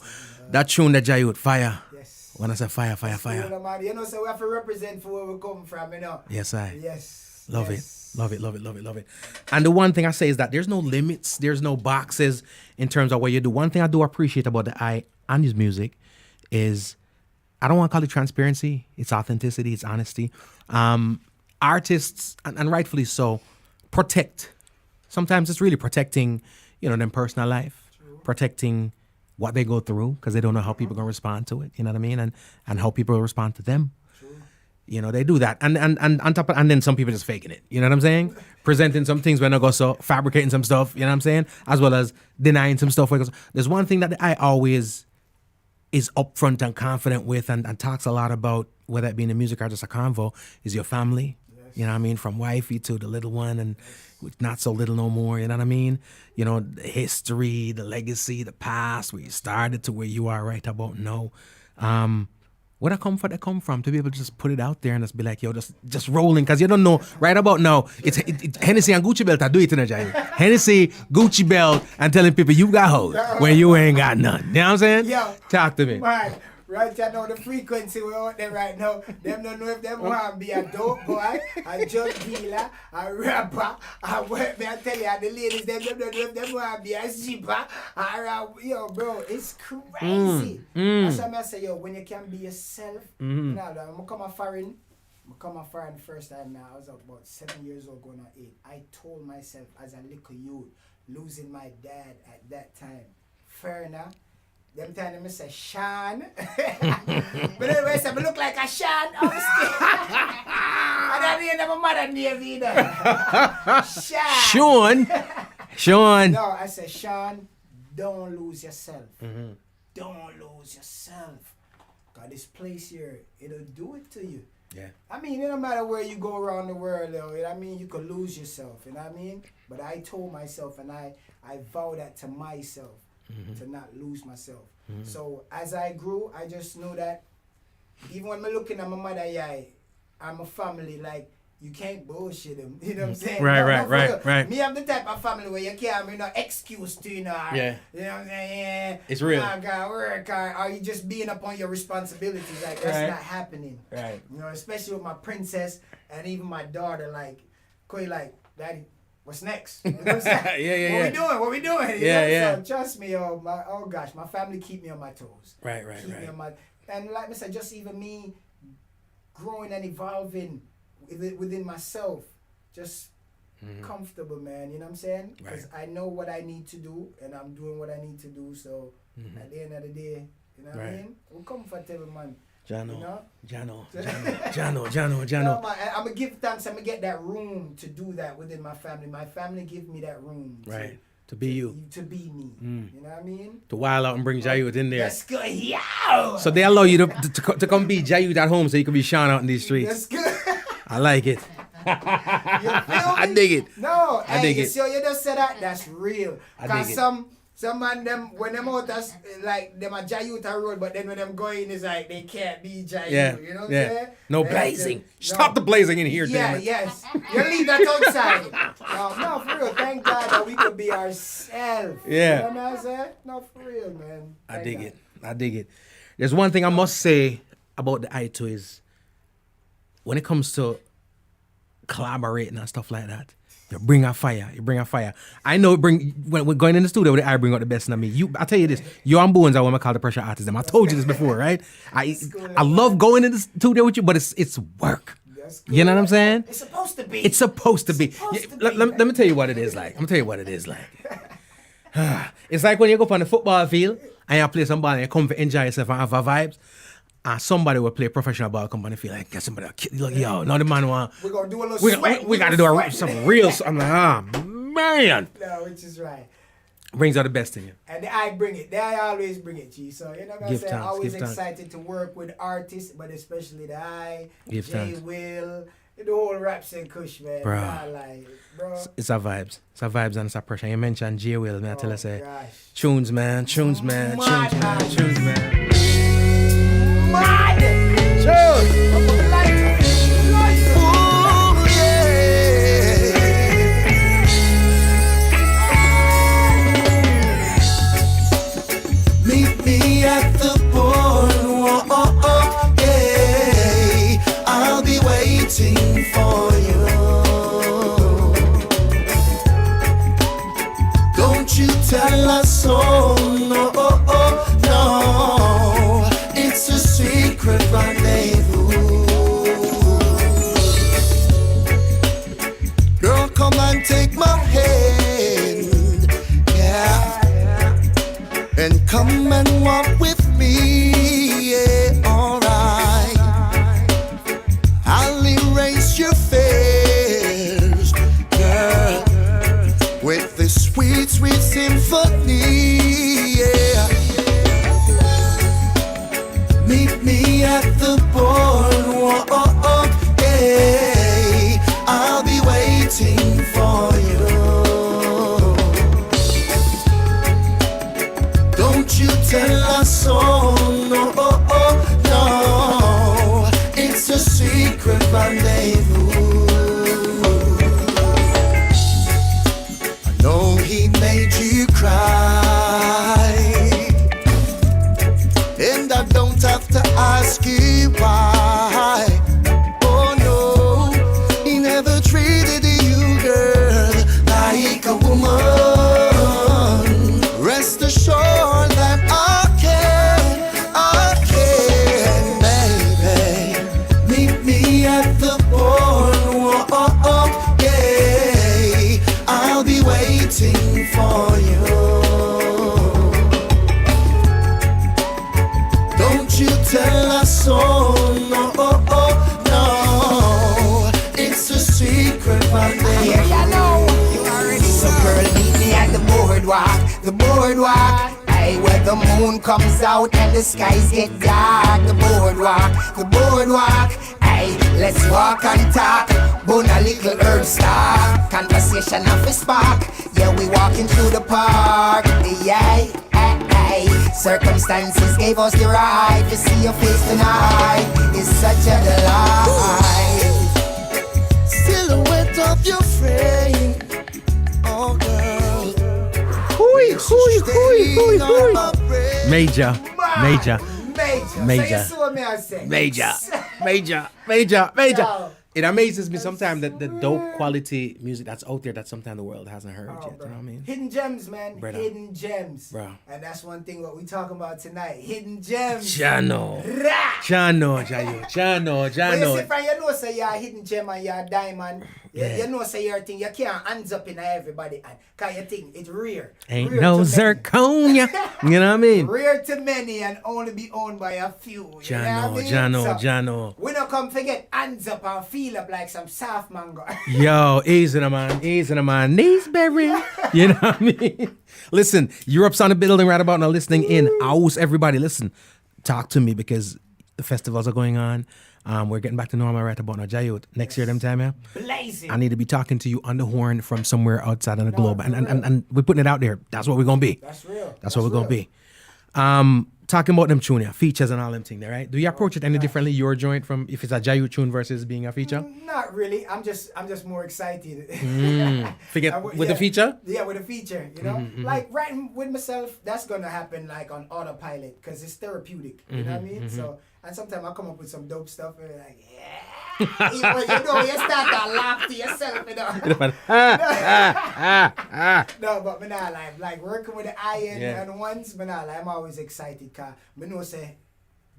That tune that Jahyut, fire. Yes. When I say fire, fire, fire. You know, so we have to represent for where we come from, you know. Yes, I. Yes. Love it. Love it, love it, love it, love it. And the one thing I say is that there's no limits, there's no boxes in terms of what you do. One thing I do appreciate about the I and his music is, I don't want to call it transparency, it's authenticity, it's honesty. Artists, and rightfully so, protect. Sometimes it's really protecting, you know, their personal life, protecting what they go through, because they don't know how people are going to respond to it, you know what I mean? And how people respond to them. You know, they do that. And on top of, and then some people just faking it. You know what I'm saying? Presenting some things when I go so, fabricating some stuff, you know what I'm saying? As well as denying some stuff. There's one thing that I always is upfront and confident with and talks a lot about, whether it be in the music or just a convo, is your family. Yes. You know what I mean? From wifey to the little one and not so little no more, you know what I mean? You know, the history, the legacy, the past, where you started to where you are right about now. Where that come from, to be able to just put it out there and just be like, yo, just rolling, because you don't know right about now. It's Hennessy and Gucci belt. I do it in a Jahyut. Hennessy, Gucci belt, and telling people you got hoes when you ain't got none. You know what I'm saying? Yo, talk to me. Man, right now know the frequency we're out there right now. Them don't know if them want to be a dope boy, a drug dealer, a rapper, a work. Me I tell you, the ladies, them don't know if them want to be a stripper, or yo, bro, it's crazy. That's why I say, yo, when you can be yourself, you know, I'm come a foreign first time now. I was about 7 years old, going on 8. I told myself as a little youth, losing my dad at that time, Furna. Them time them say Sean. But anyway, I look like a Sean. I don't even have a mother name either. Sean. No, I say Sean, don't lose yourself. Don't lose yourself. Cause this place here, it'll do it to you. Yeah. I mean, it don't matter where you go around the world, you know what I mean? You could lose yourself, you know what I mean? But I told myself, and I vow that to myself. To not lose myself. So as I grew, I just knew that even when I'm looking at my mother, and my family, like, you can't bullshit him. You know what I'm saying? Right. Me, I'm the type of family where you can't have no excuse to, you know. Yeah. You know what I'm saying? It's real. I gotta work, or are you just being upon your responsibilities? Like, that's not happening. Right. You know, especially with my princess and even my daughter, like, Koi, like, Daddy, what's next? You know what I'm saying? What we doing? You know? So trust me, my family keep me on my toes. Right. Me on my, and like I said, just even me growing and evolving within myself, just comfortable, man. You know what I'm saying? Because I know what I need to do, and I'm doing what I need to do. So at the end of the day, you know what I mean? We're comfortable, man. Jano. You know? Jano. No, man, I'm gonna give thanks. I'm gonna get that room to do that within my family. My family give me that room. Right. To be you. To be me. You know what I mean? To wild out and bring Jahyut in there. That's good. Yeah. So they allow you to come be Jahyut at home so you can be shine out in these streets. That's good. I like it. I dig it. No, I dig it. So you just said that. That's real. Cause some man them when them out as like them a Jahyut a road, but then when them going is like they can't be Jahyut. You know what I'm saying? No blazing. Stop the blazing in here, damn it. Yes. You leave that outside. No, for real. Thank God that we could be ourselves. Yeah. You know what I'm saying? No, for real, man. I dig it. There's one thing I must say about the I2 is when it comes to collaborating and stuff like that, you bring a fire. I know when we're going in the studio, I bring out the best in me. I tell you this, you and Bones are what I call the pressure artist. I told you this before, right? I love going in the studio with you, but it's work. You know what I'm saying? It's supposed to be. It's supposed to be. Let me tell you what it is like. It's like when you go up on the football field and you play some ball and you come to enjoy yourself and have a vibes. And somebody will play professional ball, come on and feel like, get somebody, like, yo, now the man want. We're going to do a little sweat. We got to do some real, I'm like, man. No, which is right. Brings out the best in you. And I bring it. I always bring it, G. So, you know what I'm saying? I'm always excited to work with artists, but especially the J Will, the whole Raps and Kush, man. Bro. It's our vibes. And it's our pressure. You mentioned J Will, man. I tell us, tunes, man. Mad! Meet me at the boardwalk, yeah. I'll be waiting for you. Don't you tell us so, no. It's a secret rendezvous. Girl, come and take my hand, yeah. And come and walk with me, yeah, alright. I'll erase your fears, girl, with this sweet symphony, yeah. Meet me at the boardwalk, yeah. I'll be waiting for you. Don't you tell us so, no. It's a secret rendezvous. I know he made you cry, and I don't have to ask you why. Oh no, he never treated you, girl, like a woman. Rest assured that I can, baby. Meet me at the boardwalk, yeah. I'll be waiting for you. Tell us so, no. It's a secret rendezvous. Here you know. So girl, meet me at the boardwalk. Hey, where the moon comes out and the skies get dark. The boardwalk. Hey, let's walk and talk. Bone a little herb stock. Conversation of a spark. Yeah, we walking through the park. Yeah. Circumstances gave us the right to see your face tonight. It's such a delight. you're fraying. Oh girl. Major. It amazes me sometimes that the dope quality music that's out there that sometimes the world hasn't heard yet. You know what I mean? Hidden gems, man. Brother. Hidden gems. Bro. And that's one thing what we talking about tonight. Hidden gems. Jano. When you say, friend, you know say you're a hidden gem and you're a diamond. You know say your thing. You can't hands up in everybody. Because you think it's rare. Ain't rare no zirconia. You know what I mean? Rare to many and only be owned by a few. Jano. We don't come forget hands up and feel up like some soft mango. Yo, easy on the man. Knees berry. You know what I mean? Listen, Europe's on the building right about now, listening in. House, everybody, listen. Talk to me because the festivals are going on. We're getting back to normal right about now. Jahyut, next year, them time, yeah? Blazing. I need to be talking to you on the horn from somewhere outside of the globe. And we're putting it out there. That's what we're going to be. That's real. That's what we're going to be. Talking about them tune, features and all them things, right? Do you approach it any differently, your joint, from if it's a Jahyut tune versus being a feature? Not really. I'm just more excited. With the feature? Yeah, with a feature, you know? Like writing with myself, that's gonna happen like on autopilot because it's therapeutic. You know what I mean? So, and sometimes I come up with some dope stuff and like, yeah. You start to laugh to yourself, you know. No, but me not like working with the iron and ones, me not I'm always excited because me know say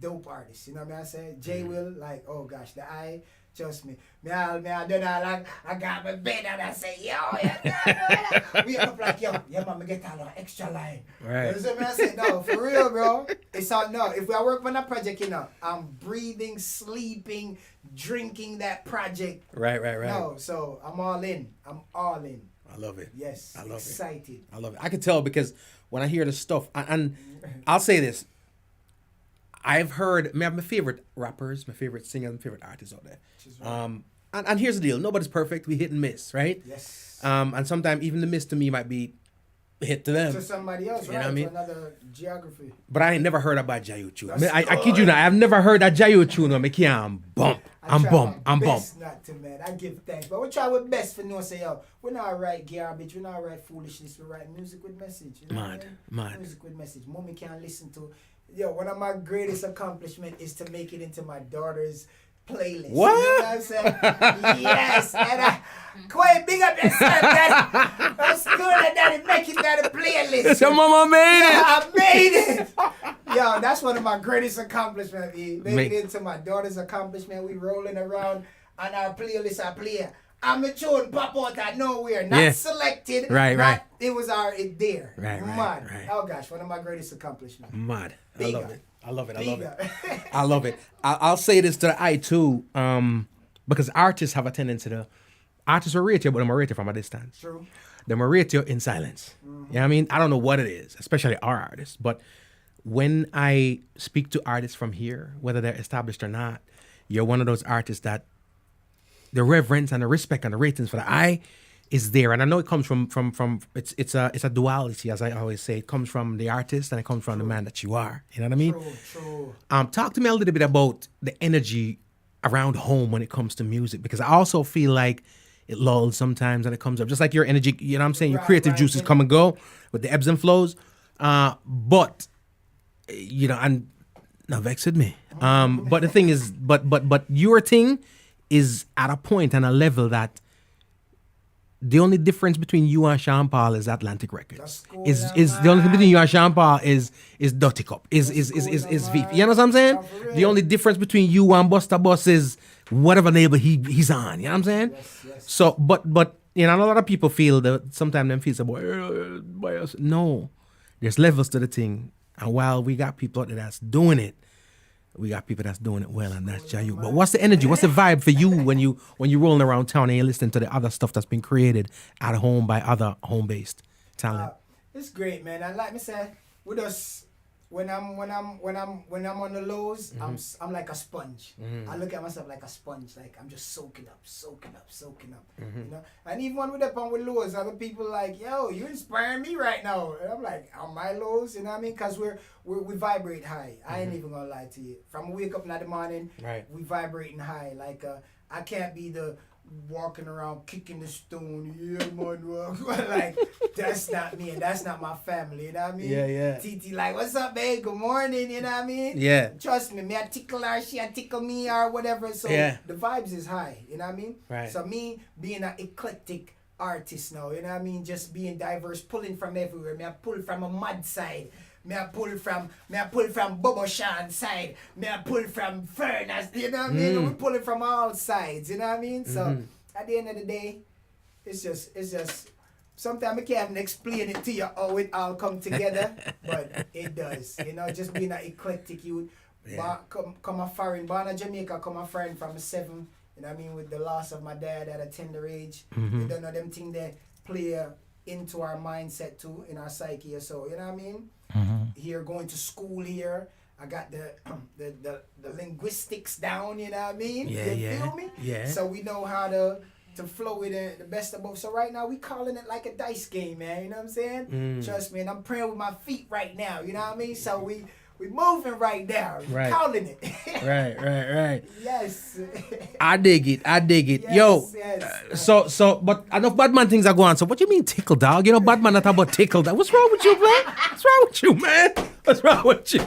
dope artists, you know what I say? Jay Will, like, oh gosh, the eye, trust me. I do not like, I got my bed and I say, yo, we up like, yo, yeah, man, me get a little extra line. Right. You know what I say? No, for real, bro. It's all, no, if I work on a project, you know, I'm breathing, sleeping, drinking that project. Right. No, so I'm all in. I love it. Yes, I love excited. I love it. I can tell because when I hear the stuff, and I'll say this, I've heard my favorite rappers, my favorite singers, my favorite artists out there. And here's the deal: nobody's perfect. We hit and miss, right? Yes. And sometimes even the miss to me might be hit to them. To somebody else, you right? Know what I mean? To another geography. But I ain't never heard about Jahyut tune. I kid you not. I've never heard that Jahyut tune. I can't bump. I'm bump. Not to, man. I give thanks, but we try our best for no say, yo, we're not write garbage, we're not write foolishness, we write music with message. You know Mad. Music with message. Mommy can listen to. Yo, one of my greatest accomplishments is to make it into my daughter's playlist. What? You know what I'm saying? Yes. And quite big up yourself, Daddy. That's good, Daddy. Make it that a playlist. Your mama made it. I made it. Yo, that's one of my greatest accomplishments. Make it into my daughter's accomplishment. We rolling around on our playlist. I play. I'm a tune pop out of nowhere. Not selected. Right. It was already there. Right. Oh gosh, one of my greatest accomplishments. Mad. I love it. I love it. I'll say this to the eye too, because artists have a tendency to, artists will rate you, but they'll rate you from a distance. True. They'll rate you in silence. You know what I mean? I don't know what it is, especially our artists, but when I speak to artists from here, whether they're established or not, you're one of those artists that the reverence and the respect and the ratings for the eye is there. And I know it comes from it's a duality, as I always say. It comes from the artist and it comes from the man that you are. You know what I mean? True. Talk to me a little bit about the energy around home when it comes to music, because I also feel like it lulls sometimes and it comes up. Just like your energy, you know what I'm saying? Your creative juices come and go with the ebbs and flows. But, you know, and now vex with me. But the thing is, but your thing is at a point and a level that the only difference between you and Sean Paul is Atlantic Records. Is the only thing between you and Sean Paul is Dirty Cup. Is VP. You know what I'm saying? The only difference between you and Busta Bus is whatever label he's on. You know what I'm saying? Yes. So but you know, a lot of people feel that sometimes them feel about bias. No. There's levels to the thing. And while we got people out there that's doing it, we got people that's doing it well, and that's Jahyut. But what's the energy? What's the vibe for you when you rolling around town and you're listening to the other stuff that's been created at home by other home-based talent? It's great, man. And like me say, with us, when I'm on the lows, I'm like a sponge. I look at myself like a sponge, like I'm just soaking up. You know. And even when we're up on with lows, other people like, yo, you inspiring me right now. And I'm like, on my lows, you know what I mean? Because we vibrate high. I ain't even gonna lie to you. From wake up in the morning, we vibrating high. Like I can't be the walking around kicking the stone. Yeah, man. Like, that's not me and that's not my family, you know what I mean? Yeah. TT like, what's up, babe? Good morning, you know what I mean? Yeah. Trust me, I tickle her, she tickle me or whatever. So the vibes is high, you know what I mean? Right. So me being an eclectic artist now, you know what I mean? Just being diverse, pulling from everywhere. Me I pull from a mud side. Me I pull from Bobo Shan side. Me I pull from Furnace, you know what I mean? We pulling from all sides, you know what I mean? So at the end of the day, it's just sometimes I can't even explain it to you how it all come together, but it does. You know, just being an eclectic youth. Yeah. Come a foreign, born in Jamaica, come a foreign from 7, you know what I mean, with the loss of my dad at a tender age. You don't know them things that play into our mindset too, in our psyche or so, you know what I mean? Here, going to school here, I got the linguistics down, you know what I mean? You feel me? Yeah. So we know how to flow with it, the best of both. So right now we calling it like a dice game, man, you know what I'm saying? Trust me, and I'm praying with my feet right now, you know what I mean? So we moving right now, calling it. Right. Yes. I dig it. Yes, Yo, yes. So, but enough Badman things are going on. So what do you mean tickle, dog? You know, Badman not about tickle. What's wrong with you, man? What's wrong with you, man? What's wrong with you?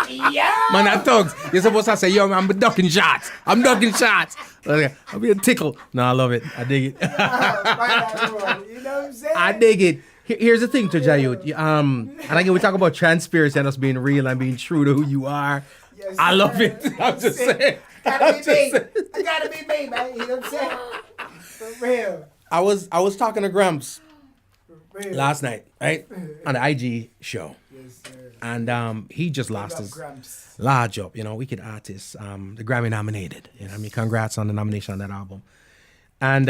Yeah. Man, I thugs. You're supposed to say, yo, man, I'm ducking shots. Okay, I'm being tickled. No, I love it. I dig it. You know what I'm saying? I dig it. Here's the thing to Jahyut. And again, we talk about transparency and us being real and being true to who you are. Yes, I love it. I'm just saying. I gotta be me, man. You know what I'm saying? For real. I was talking to Gramps last night, right? On the IG show. Yes, sir. And he just lost his large up, you know, wicked artist, the Grammy nominated. You know what I mean? Congrats on the nomination on that album. And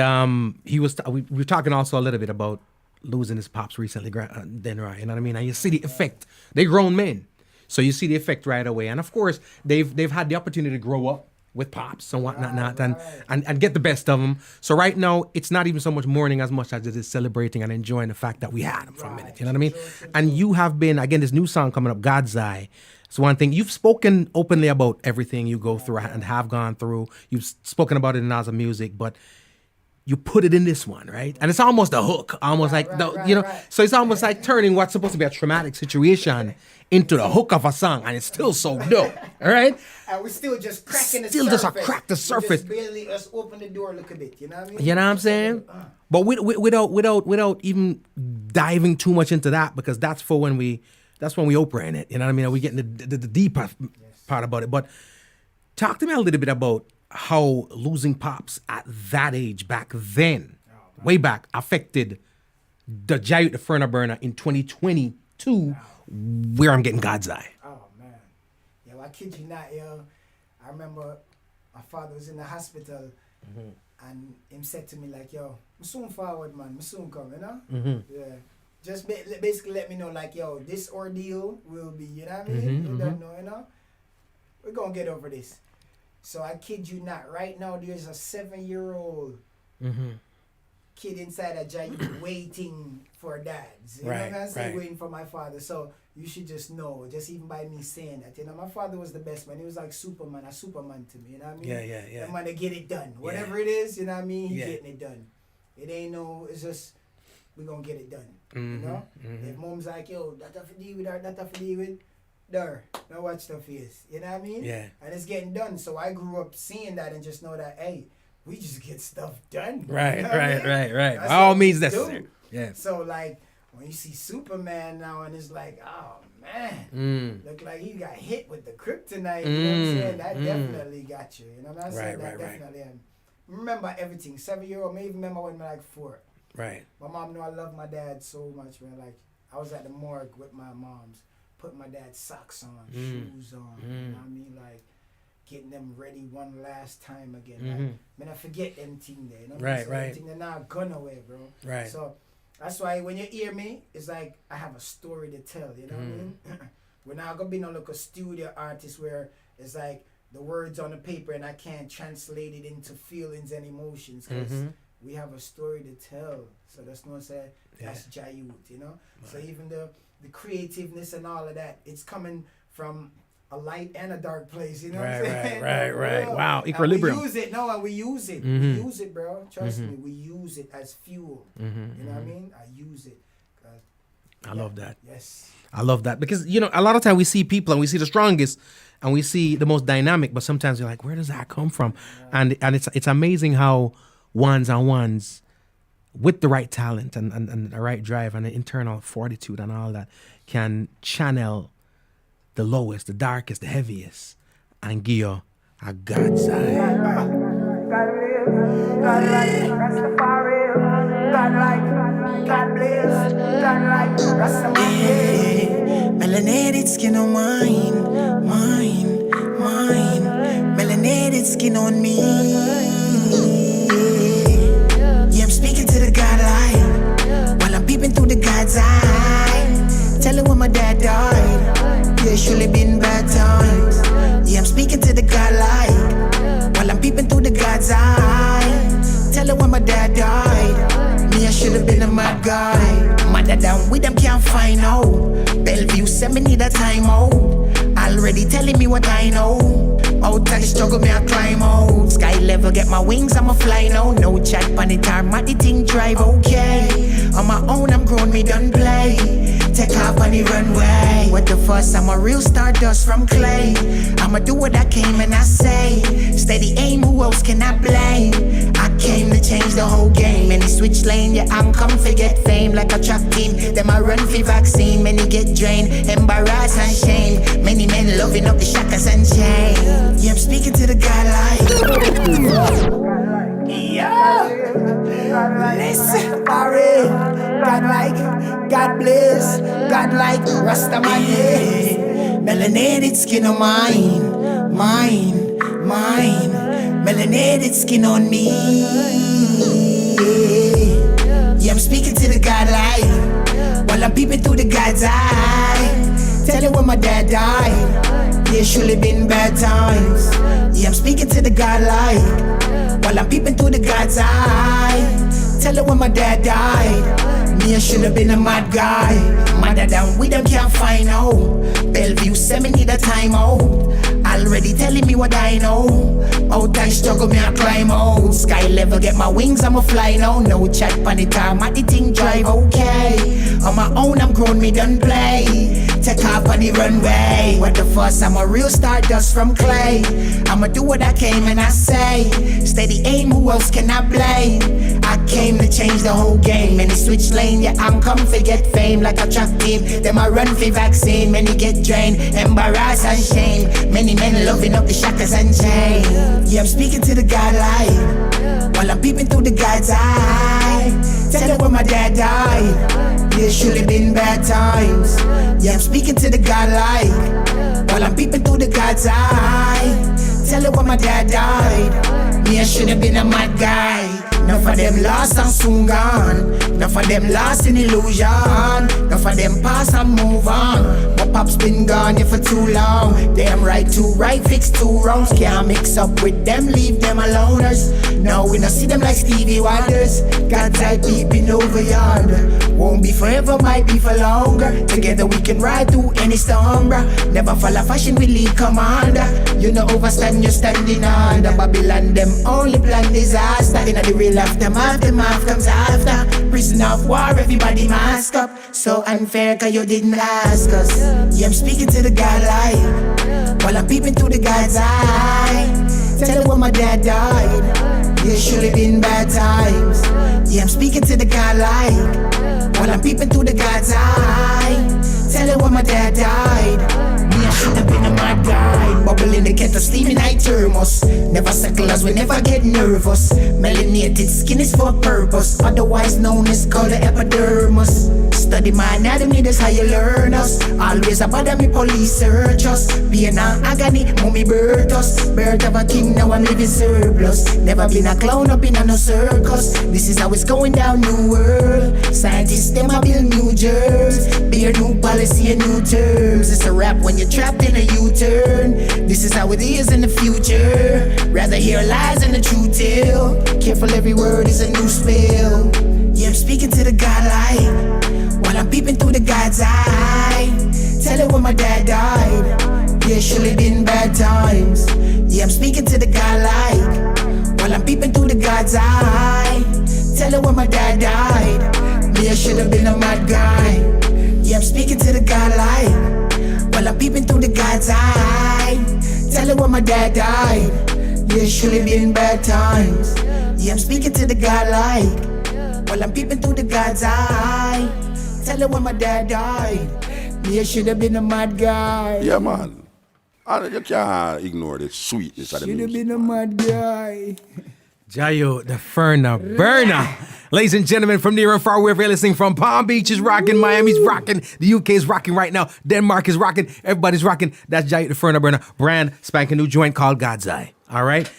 we were talking also a little bit about losing his pops recently, then right, you know what I mean? And you see the effect. They're grown men. So you see the effect right away. And of course, they've had the opportunity to grow up with pops and whatnot and get the best of them. So right now, it's not even so much mourning as much as it is celebrating and enjoying the fact that we had him for a minute. You know what I mean? And you have been, again, this new song coming up, Godseye. It's one thing. You've spoken openly about everything you go through and have gone through. You've spoken about it in Naza music, but you put it in this one, right? And it's almost a hook, almost so it's almost like turning what's supposed to be a traumatic situation into the hook of a song, and it's still so dope, all right? And we're still just cracking the surface. Still just a crack the surface. Just barely us open the door a little bit, you know what I mean? You know what I'm saying? But without even diving too much into that, because that's when we Oprah in it, you know what I mean? And we getting the deeper part about it. But talk to me a little bit about how losing pops at that age back then, way back, affected the Jahyut The Furna Burna in 2022, where I'm getting Godseye. Oh, man. Yo, I kid you not, yo. I remember my father was in the hospital, and him said to me, like, yo, I'm soon forward, man. I'm soon come, you know? Yeah. Just basically let me know, like, yo, this ordeal will be, you know what I mean? You don't know, you know? We're going to get over this. So I kid you not, right now there's a 7-year-old kid inside of Jahyut waiting for dads. You know what I'm saying? Waiting for my father. So you should just know, just even by me saying that, you know, my father was the best man. He was like a superman to me, you know what I mean? Yeah. The man to get it done. Whatever it is, you know what I mean? He getting it done. It ain't it's just, we gonna get it done. You know? If mom's like, yo, that have to deal with her, that have to deal with there, now watch the face. You know what I mean? Yeah. And it's getting done. So I grew up seeing that and just know that, hey, we just get stuff done. Right, you know right. By all means necessary. Yeah. So like when you see Superman now and it's like, oh man, look like he got hit with the kryptonite. You know what I'm saying? That definitely got you. You know what I'm saying? That definitely. Remember everything. 7-year-old, may even remember when I was like 4. Right. My mom knew I loved my dad so much, man. Like I was at the morgue with my mom's. Putting my dad's socks on, shoes on, you know what I mean? Like, getting them ready one last time again. Like, man, I forget them thing there, you know what I'm saying? Right. They're not gone away, bro. Right. So, that's why when you hear me, it's like, I have a story to tell, you know what I mean? We're not gonna be no local studio artist where it's like, the words on the paper and I can't translate it into feelings and emotions, because we have a story to tell. So that's no say, that's Jahyut, you know? So even the creativeness and all of that, it's coming from a light and a dark place. You know what I'm Right, saying? right. Wow, And equilibrium. we use it. No, we use it. Mhm. We use it, bro. Trust Mhm. me, we use it as fuel. Mhm, You know what I mean? I use it. I love that. Yes. I love that because a lot of time we see people and we see the strongest and we see the most dynamic, but sometimes you're like, where does that come from? And it's amazing how ones on ones with the right talent and the right drive and the internal fortitude and all that can channel the lowest, the darkest, the heaviest, and give you a Godseye. God like Rastafari, God like, God bless, God like Rastafari. Melanated skin on mine. Melanated skin on me. Yeah, I'm speaking to the God light while I'm peeping through the God's eye. Tell her when my dad died. Yeah, surely been bad times. Yeah, I'm speaking to the God light while I'm peeping through the God's eye. Tell her when my dad died. Me, I should have been a mad guy. Mother down with them can't find out. Bellevue said me need a time out. Already telling me what I know. Out of the struggle, me I climb out. Sky level, get my wings, I'ma fly now. No chat, pan it hard, the thing drive okay. On my own, I'm grown, me done play. Take off on the runway. What the fuss, I'm a real stardust from clay. I'ma do what I came and I say. Steady aim, who else can I blame? I came to change the whole game. Many switch lane, yeah, I'm come to get fame. Like a track team, them I run for vaccine. Many get drained, embarrassed and shame. Many men loving up the shackles and chains. Yeah, I'm speaking to the God light. Yeah. Listen, Barry. God like, God bless, God like Rastaman. Melanated skin on mine. Melanated skin on me. Yeah, I'm speaking to the God light while I'm peeping through the God's eye. Tell her when my dad died. Yeah, surely been bad times. Yeah, I'm speaking to the God light while I'm peeping through the God's eye. Tell her when my dad died. Me, I should have been a mad guy. Mother down with them can't find out. Bellevue said me need a time out. Already telling me what I know. Out I struggle, me I climb out. Sky level, get my wings, I'ma fly now. No chat, pan it hard, the thing drive okay. On my own, I'm grown, me done play. Take off on the runway. What the fuss, I'm a real stardust from clay. I'ma do what I came and I say. Steady aim, who else can I blame? I came to change the whole game. Many switch lane, yeah, I'm come to get fame. Like a track team, them I run for vaccine. Many get drained, embarrassed and shame. Many men loving up the shackles and chains. Yeah, I'm speaking to the God light while I'm peeping through the God's eye. Tell her when my dad died. Yeah, surely been bad times. Yeah, I'm speaking to the God light while I'm peeping through the God's eye. Tell her when my dad died. Me, I should have been a mad guy. Enough of them lost and soon gone. Enough of them lost in illusion. Enough of them pass and move on. My pop's been gone here for too long. Damn right to right, fix two wrongs. Can't mix up with them, leave them aloners. Now we not see them like Stevie Wonders. Godseye peeping over yonder. Won't be forever, might be for longer. Together we can ride through any storm, bruh. Never follow fashion, we lead commander. You know overstand, you're standing under. Babylon, them only plan disaster. In the real aftermath, the math comes after. Prison of war, everybody mask up. So unfair, cause you didn't ask us. Yeah, I'm speaking to the God light while I'm peeping through the God's eye. Tell her when my dad died. Yeah, surely been bad times. Yeah, I'm speaking to the God light while I'm peeping through the God's eye. Tell her when my dad died. Me, I should have been a mad guy. Bubble in the kettle, steaming high thermos. Never settle as we never get nervous. Melanated skin is for a purpose, otherwise known as color epidermis. Study my anatomy, that's how you learn us. Always a bother me, police search us. Pain and agony, mommy birth us. Birth of a king, now I'm living surplus. Never been a clown up in a no circus. This is how it's going down, new world. Scientists, them a build new germs. Bear new policy and new terms. It's a rap when you're trapped in a U-turn. This is how it is in the future. Rather hear lies than the truth tale. Careful, every word is a new spell. Yeah, I'm speaking to the God light while I'm peeping through the God's eye. Tell her when my dad died. There surely been bad times. Yeah, I'm speaking to the God like, while I'm peeping through the God's eye. Tell her when my dad died. Me, I should have been a mad guy. Yeah, I'm speaking to the God like, while I'm peeping through the God's eye. Tell her when my dad died. Yeah, surely been bad times. Yeah, I'm speaking to the God like, while I'm peeping through the God's eye. Tell her when my dad died. Me, I should have been a mad guy. Yeah, man. You can't ignore the sweetness of the music. Should have been a mad guy. Jahyut The Furna Burna. Ladies and gentlemen, from near and far, wherever you're listening from, Palm Beach is rocking, Miami's rocking, the UK is rocking right now, Denmark is rocking, everybody's rocking. That's Jahyut The Furna Burna, brand spanking new joint called Godseye. All right?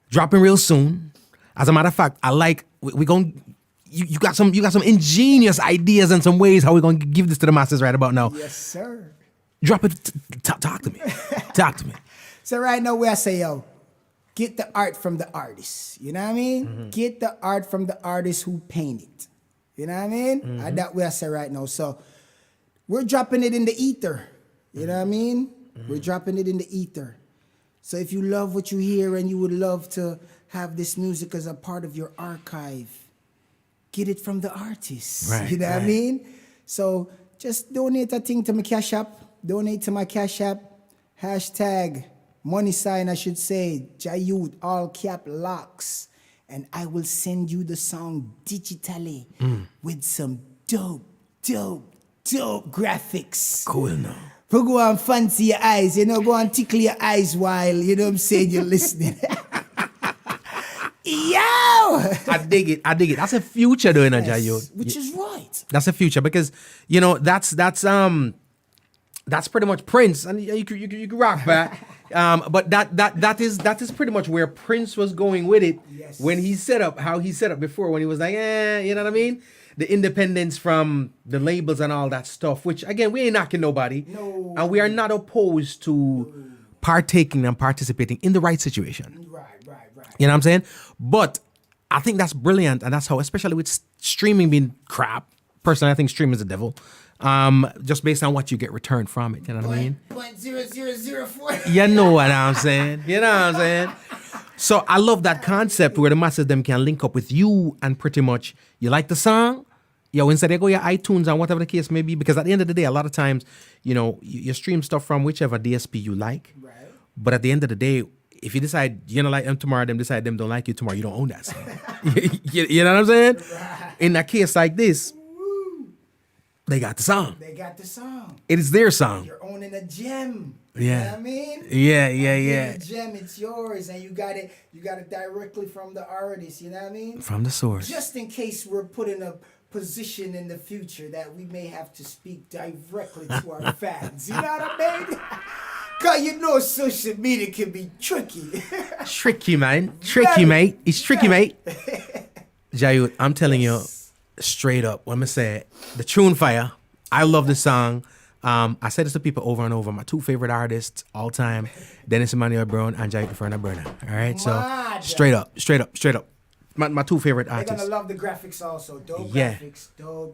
Dropping real soon. As a matter of fact, I like, we going you got some ingenious ideas and some ways how we're going to give this to the masses right about now. Yes, sir. Drop it. Talk to me. Talk to me. So right now where I say, yo, get the art from the artist. You know what I mean? Mm-hmm. Get the art from the artist who paint it. You know what I mean? Mm-hmm. And that way I say right now. So we're dropping it in the ether. You know what I mean? Mm-hmm. We're dropping it in the ether. So if you love what you hear and you would love to have this music as a part of your archive, get it from the artist. Right, you know what I mean? So just donate a thing to my Cash App. Donate to my Cash App. Hashtag money sign, I should say, Jahyut, all cap locks. And I will send you the song digitally with some dope graphics. Cool now. For go and fancy your eyes, you know, go and tickle your eyes while, you know what I'm saying, you're listening. Yo! I dig it. That's a future doing a Jahyut. Which is right. That's a future because, you know, that's pretty much Prince, and you can rock back. But that is pretty much where Prince was going with it when he set up how he set up before, when he was like, you know what I mean? The independence from the labels and all that stuff, which again, we ain't knocking nobody. No. And we are not opposed to partaking and participating in the right situation. Right. You know what I'm saying? But I think that's brilliant, and that's how, especially with streaming being crap, personally I think streaming is the devil. Just based on what you get returned from it, you know what I mean? 0.0004. You know what I'm saying? You know what I'm saying? So I love that concept where the masses them can link up with you and pretty much, you like the song? Yo, instead they go your iTunes and whatever the case may be, because at the end of the day, a lot of times, you know, you stream stuff from whichever DSP you like. Right. But at the end of the day, if you decide you don't like them tomorrow, them decide them don't like you tomorrow, you don't own that song. you know what I'm saying? Right. In a case like this, they got the song. It is their song. You're owning a gem. Yeah. You know what I mean? Yeah. The gem, it's yours, and you got it directly from the artist, you know what I mean? From the source. Just in case we're put in a position in the future that we may have to speak directly to our fans. You know what I mean? Cause you know social media can be tricky. Tricky, man. Tricky, mate. It's tricky, mate. Jahyut, I'm telling you straight up, when I say the tune fire, I love the song. I said this to people over and over. My two favorite artists all time, Dennis Emmanuel Brown and Jahyut The Furna Burna. All right, so straight up. My two favorite artists. They're gonna love the graphics also. Dope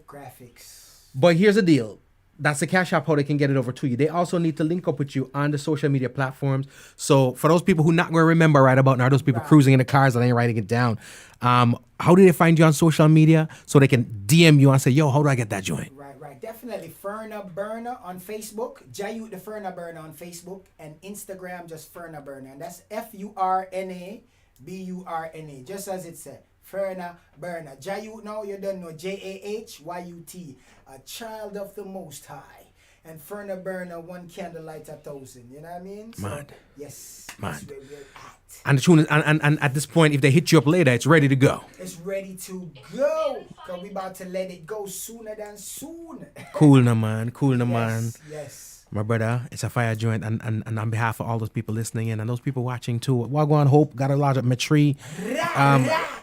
graphics. But here's the deal. That's the Cash App, how they can get it over to you. They also need to link up with you on the social media platforms. So for those people who not going to remember right about now, those people cruising in the cars that ain't writing it down, how do they find you on social media so they can DM you and say, yo, how do I get that joint? Right. Definitely. Furna Burna on Facebook. Jahyut The Furna Burna on Facebook. And Instagram, just Furna Burna. And that's FurnaBurna. Just as it said. Furna Burna. Jahyut now, you don't know. Jahyut. A child of the Most High. And Furna Burna, one candlelight 1,000. You know what I mean? Mad. Yes. Mad. That's where we're at. And the tune is, and at this point, if they hit you up later, it's ready to go. It's ready to go. Because we about to let it go sooner than soon. Cool, no man. Man. Yes. My brother, it's a fire joint. And on behalf of all those people listening in and those people watching too, Wagwan Hope, got a lot of Matri.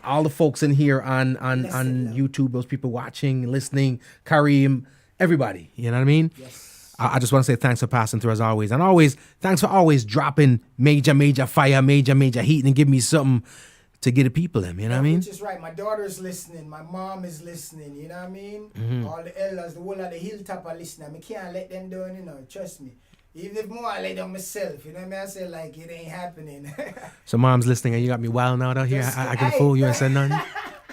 All the folks in here on YouTube, those people watching, listening, Kareem, everybody. You know what I mean? Yes. I just want to say thanks for passing through as always. And always, thanks for always dropping major fire, major heat and give me something to get the people in. You know what I mean? Which is right. My daughter's listening. My mom is listening. You know what I mean? Mm-hmm. All the elders, the whole of the hilltop are listening. I can't let them down, you know. Trust me. Even if more, I lay down myself. You know what I mean? I say like it ain't happening. So mom's listening and you got me wild out here. I can fool you and say nothing.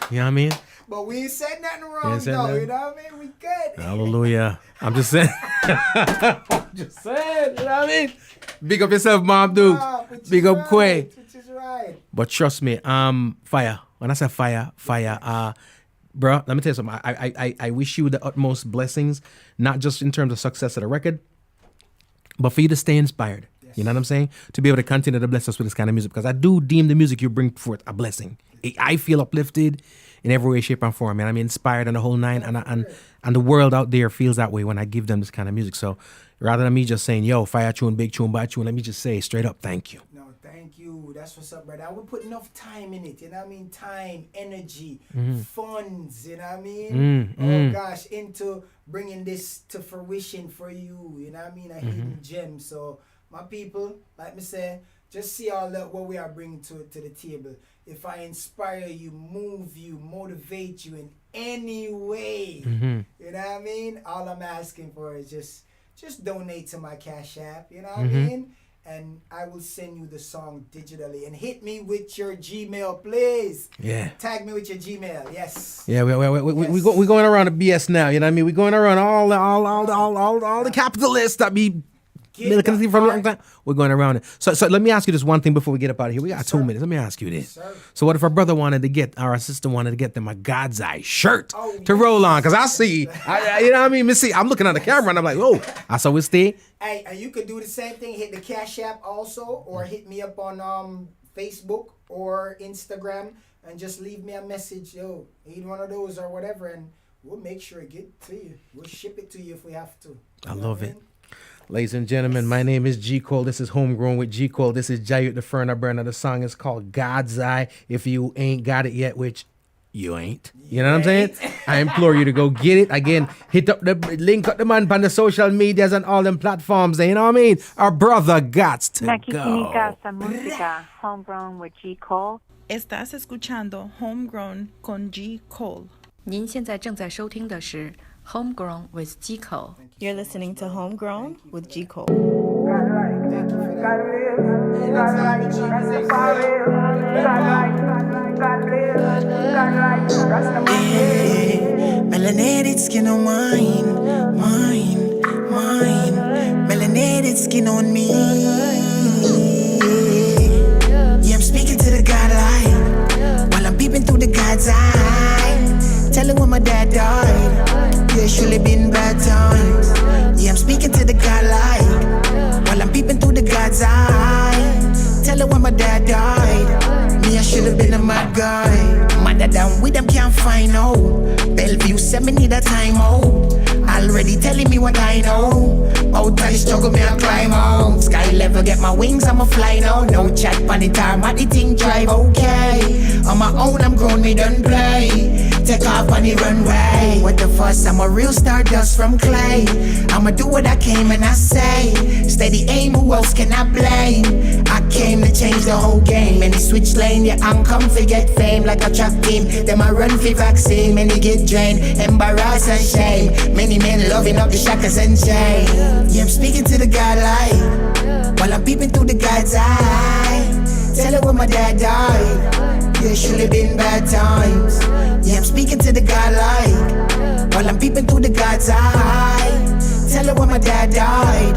You know what I mean? But we ain't said nothing wrong though. You know what I mean? We good. Hallelujah. I'm just saying. I'm just saying. You know what I mean? Big up yourself, Mom Duke. Big up Quay. Which is right. But trust me, fire. When I say fire, bro, let me tell you something. I wish you the utmost blessings, not just in terms of success of the record, but for you to stay inspired. Yes. You know what I'm saying? To be able to continue to bless us with this kind of music, because I do deem the music you bring forth a blessing. I feel uplifted in every way, shape, and form, and I'm inspired on the whole nine, and the world out there feels that way when I give them this kind of music. So rather than me just saying, yo, fire tune, big tune, bad tune, let me just say straight up, thank you. No, thank you. That's what's up, brother. I would put enough time in it, you know what I mean? Time, energy, funds, you know what I mean? Oh gosh, into bringing this to fruition for you, you know what I mean? A hidden gem. So my people, like me say, just see all that what we are bringing to the table. If I inspire you, move you, motivate you in any way, you know what I mean? All I'm asking for is just donate to my Cash App, you know what I mean? And I will send you the song digitally. And hit me with your Gmail, please. Yeah. Tag me with your Gmail, yes. Yeah, we going around the BS now, you know what I mean? We're going around all the capitalists that be milking for a long time. We're going around it. So let me ask you this one thing before we get up out of here. We got 2 minutes. Let me ask you this. So what if our brother wanted to get, or our sister wanted to get them a Godseye shirt to roll on? Because I see, you know what I mean? Missy, I'm looking at the camera and I'm like, oh, I saw it stay. Hey, and you could do the same thing. Hit the Cash App also, or hit me up on Facebook or Instagram and just leave me a message. Yo, need one of those or whatever, and we'll make sure it get to you. We'll ship it to you if we have to. I love it. Ladies and gentlemen, my name is G Cole. This is Homegrown with G Cole. This is Jahyut The Furna Burna. The song is called Godseye. If you ain't got it yet, which you ain't. You know what I'm saying? I implore you to go get it. Again, hit up the link up the man on the social medias and all them platforms. You know what I mean? Our brother gots to go. Música, Homegrown with G Cole. Estás escuchando Homegrown con G Cole. 您现在正在收听的是 Homegrown with G Cole. You're listening to Homegrown with G Cole. Melanated skin on mine. Melanated skin on me. Yeah, I'm speaking to the godlight while I'm peeping through the God's eye. Telling when my dad died. Yeah, surely been bad times. Yeah, I'm speaking to the godlight while I'm peeping through the God's eye. Tell her when my dad died. Me, I should have been a mad guy. Mother down with them can't find out. Bellevue said me need a time out. Already telling me what I know. Out of the struggle, me I climb out. Sky level, get my wings, I'ma fly now. No chat on the tarmac, the thing drive okay. On my own, I'm grown, me don't play. Take off on the runway. What the fuss, I'm a real stardust from clay. I'ma do what I came and I say. Steady aim, who else can I blame? I came to change the whole game. Many switch lane, yeah, I'm come to get fame. Like a track team, them I run for vaccine. Many get drained, embarrass and shame. Many men loving up the shackles and chain. Yeah, I'm speaking to the godlight while I'm peeping through the God's eye. Tell her when my dad died. Yeah, surely been bad times. Yeah, I'm speaking to the godlight while I'm peeping through the God's eye. Tell her when my dad died.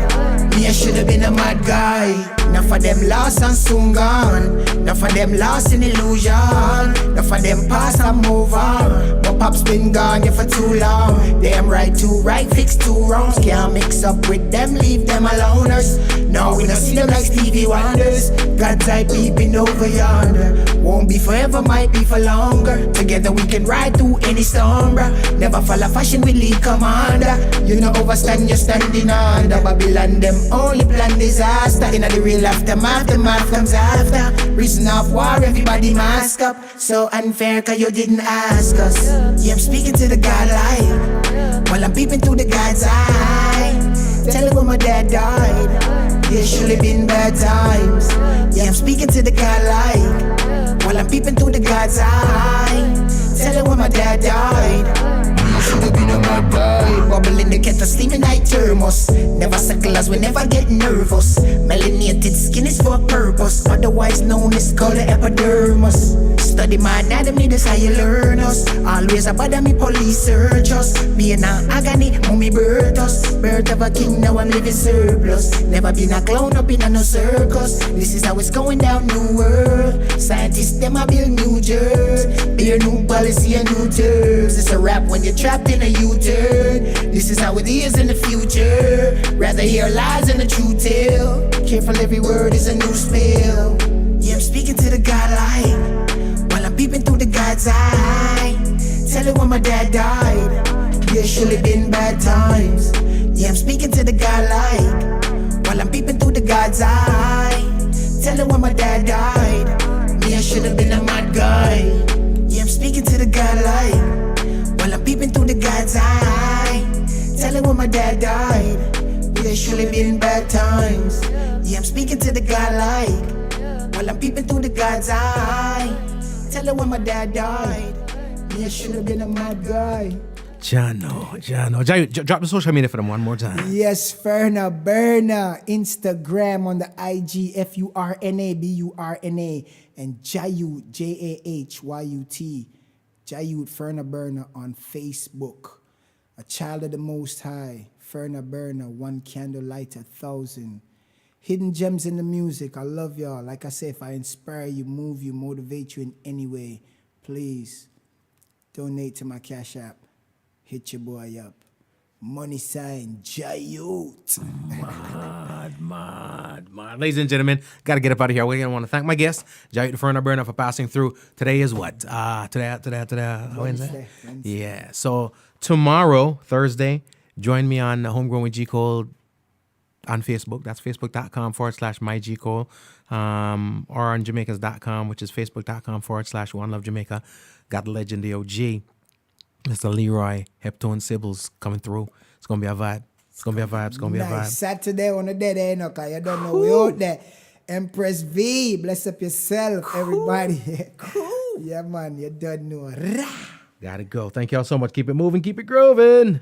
Me, I should have been a mad guy. Enough of them lost and soon gone. Enough of them lost in illusion. Enough of them past and move on. My pop's been gone, yeah, for too long. Damn right, too right, fix two wrongs. Can't mix up with them, leave them aloners. No, we don't see them like Stevie Wonders. Godseye peeping over yonder. Won't be forever, might be for longer. Together we can ride through any storm, bruh. Never follow fashion, we lead commander. You know overstand, you're standing under. Babylon, them only plan disaster. In the real aftermath, the math comes after. Reason of war, everybody mask up. So unfair, cause you didn't ask us. Yeah, I'm speaking to the godlight while I'm peeping through the God's eye. Tell her when my dad died. Yeah, surely been bad times. Yeah, I'm speaking to the godlight while I'm peeping through the God's eye. Tell her when my dad died. You should have been a mad guy. Bubble in the kettle a steaming night thermos. Never suckle as we never get nervous. Melanated skin is for a purpose, otherwise known as color epidermis. Study my anatomy, that's how you learn us. Always a bother me, police search us. Being an agony, mommy birth us. Birth of a king, now I'm living surplus. Never been a clown up in a no circus. This is how it's going down, new world. Scientists, them a build new jerks. Be a new policy, a new terms. It's a rap when you're trapped in a U-turn. This is how it is in the future. Rather hear lies than the true tale. Careful, every word is a new spell. Yeah, I'm speaking to the godlike while I'm peeping through the God's eye. Tell it when my dad died. Yeah, surely been bad times. Yeah, I'm speaking to the godlike while I'm peeping through the God's eye. Tell it when my dad died. Me, I should have been a mad guy. Yeah, I'm speaking to the godlike while I'm peeping through the God's eye. Tell it when my dad died. Yeah, surely been bad times. Yeah, I'm speaking to the godlike while I'm peeping through the God's eye. Tell her when my dad died. Me, I should have been a mad guy. Jano. Jahyut, drop the social media for them one more time. Yes, Furna Burna. Instagram on the IG, Furna Burna. And Jahyut, Jahyut. Jahyut Furna Burna on Facebook. A child of the Most High. Furna Burna, one candle light 1,000. Hidden gems in the music. I love y'all. Like I say, if I inspire you, move you, motivate you in any way, please donate to my Cash App. Hit your boy up. Money sign Jahyut. Mad. Ladies and gentlemen, got to get up out of here. We want to thank my guest, Jahyut The Furna Burna, for passing through. Today is what? Today, Wednesday? Yeah. So tomorrow, Thursday, join me on Homegrown With G Cole on Facebook. That's facebook.com/mygcole, or on jamaicans.com, which is facebook.com/OneLoveJamaica. Got the legend, the OG, Mr. Leroy Heptone Sibbles coming through. It's gonna be a vibe. It's gonna be a vibe. Saturday on the dead end, okay? You don't know we out there. Empress V, bless up yourself, everybody. Cool. Yeah, man, you don't know. Gotta go. Thank y'all so much. Keep it moving, keep it grooving.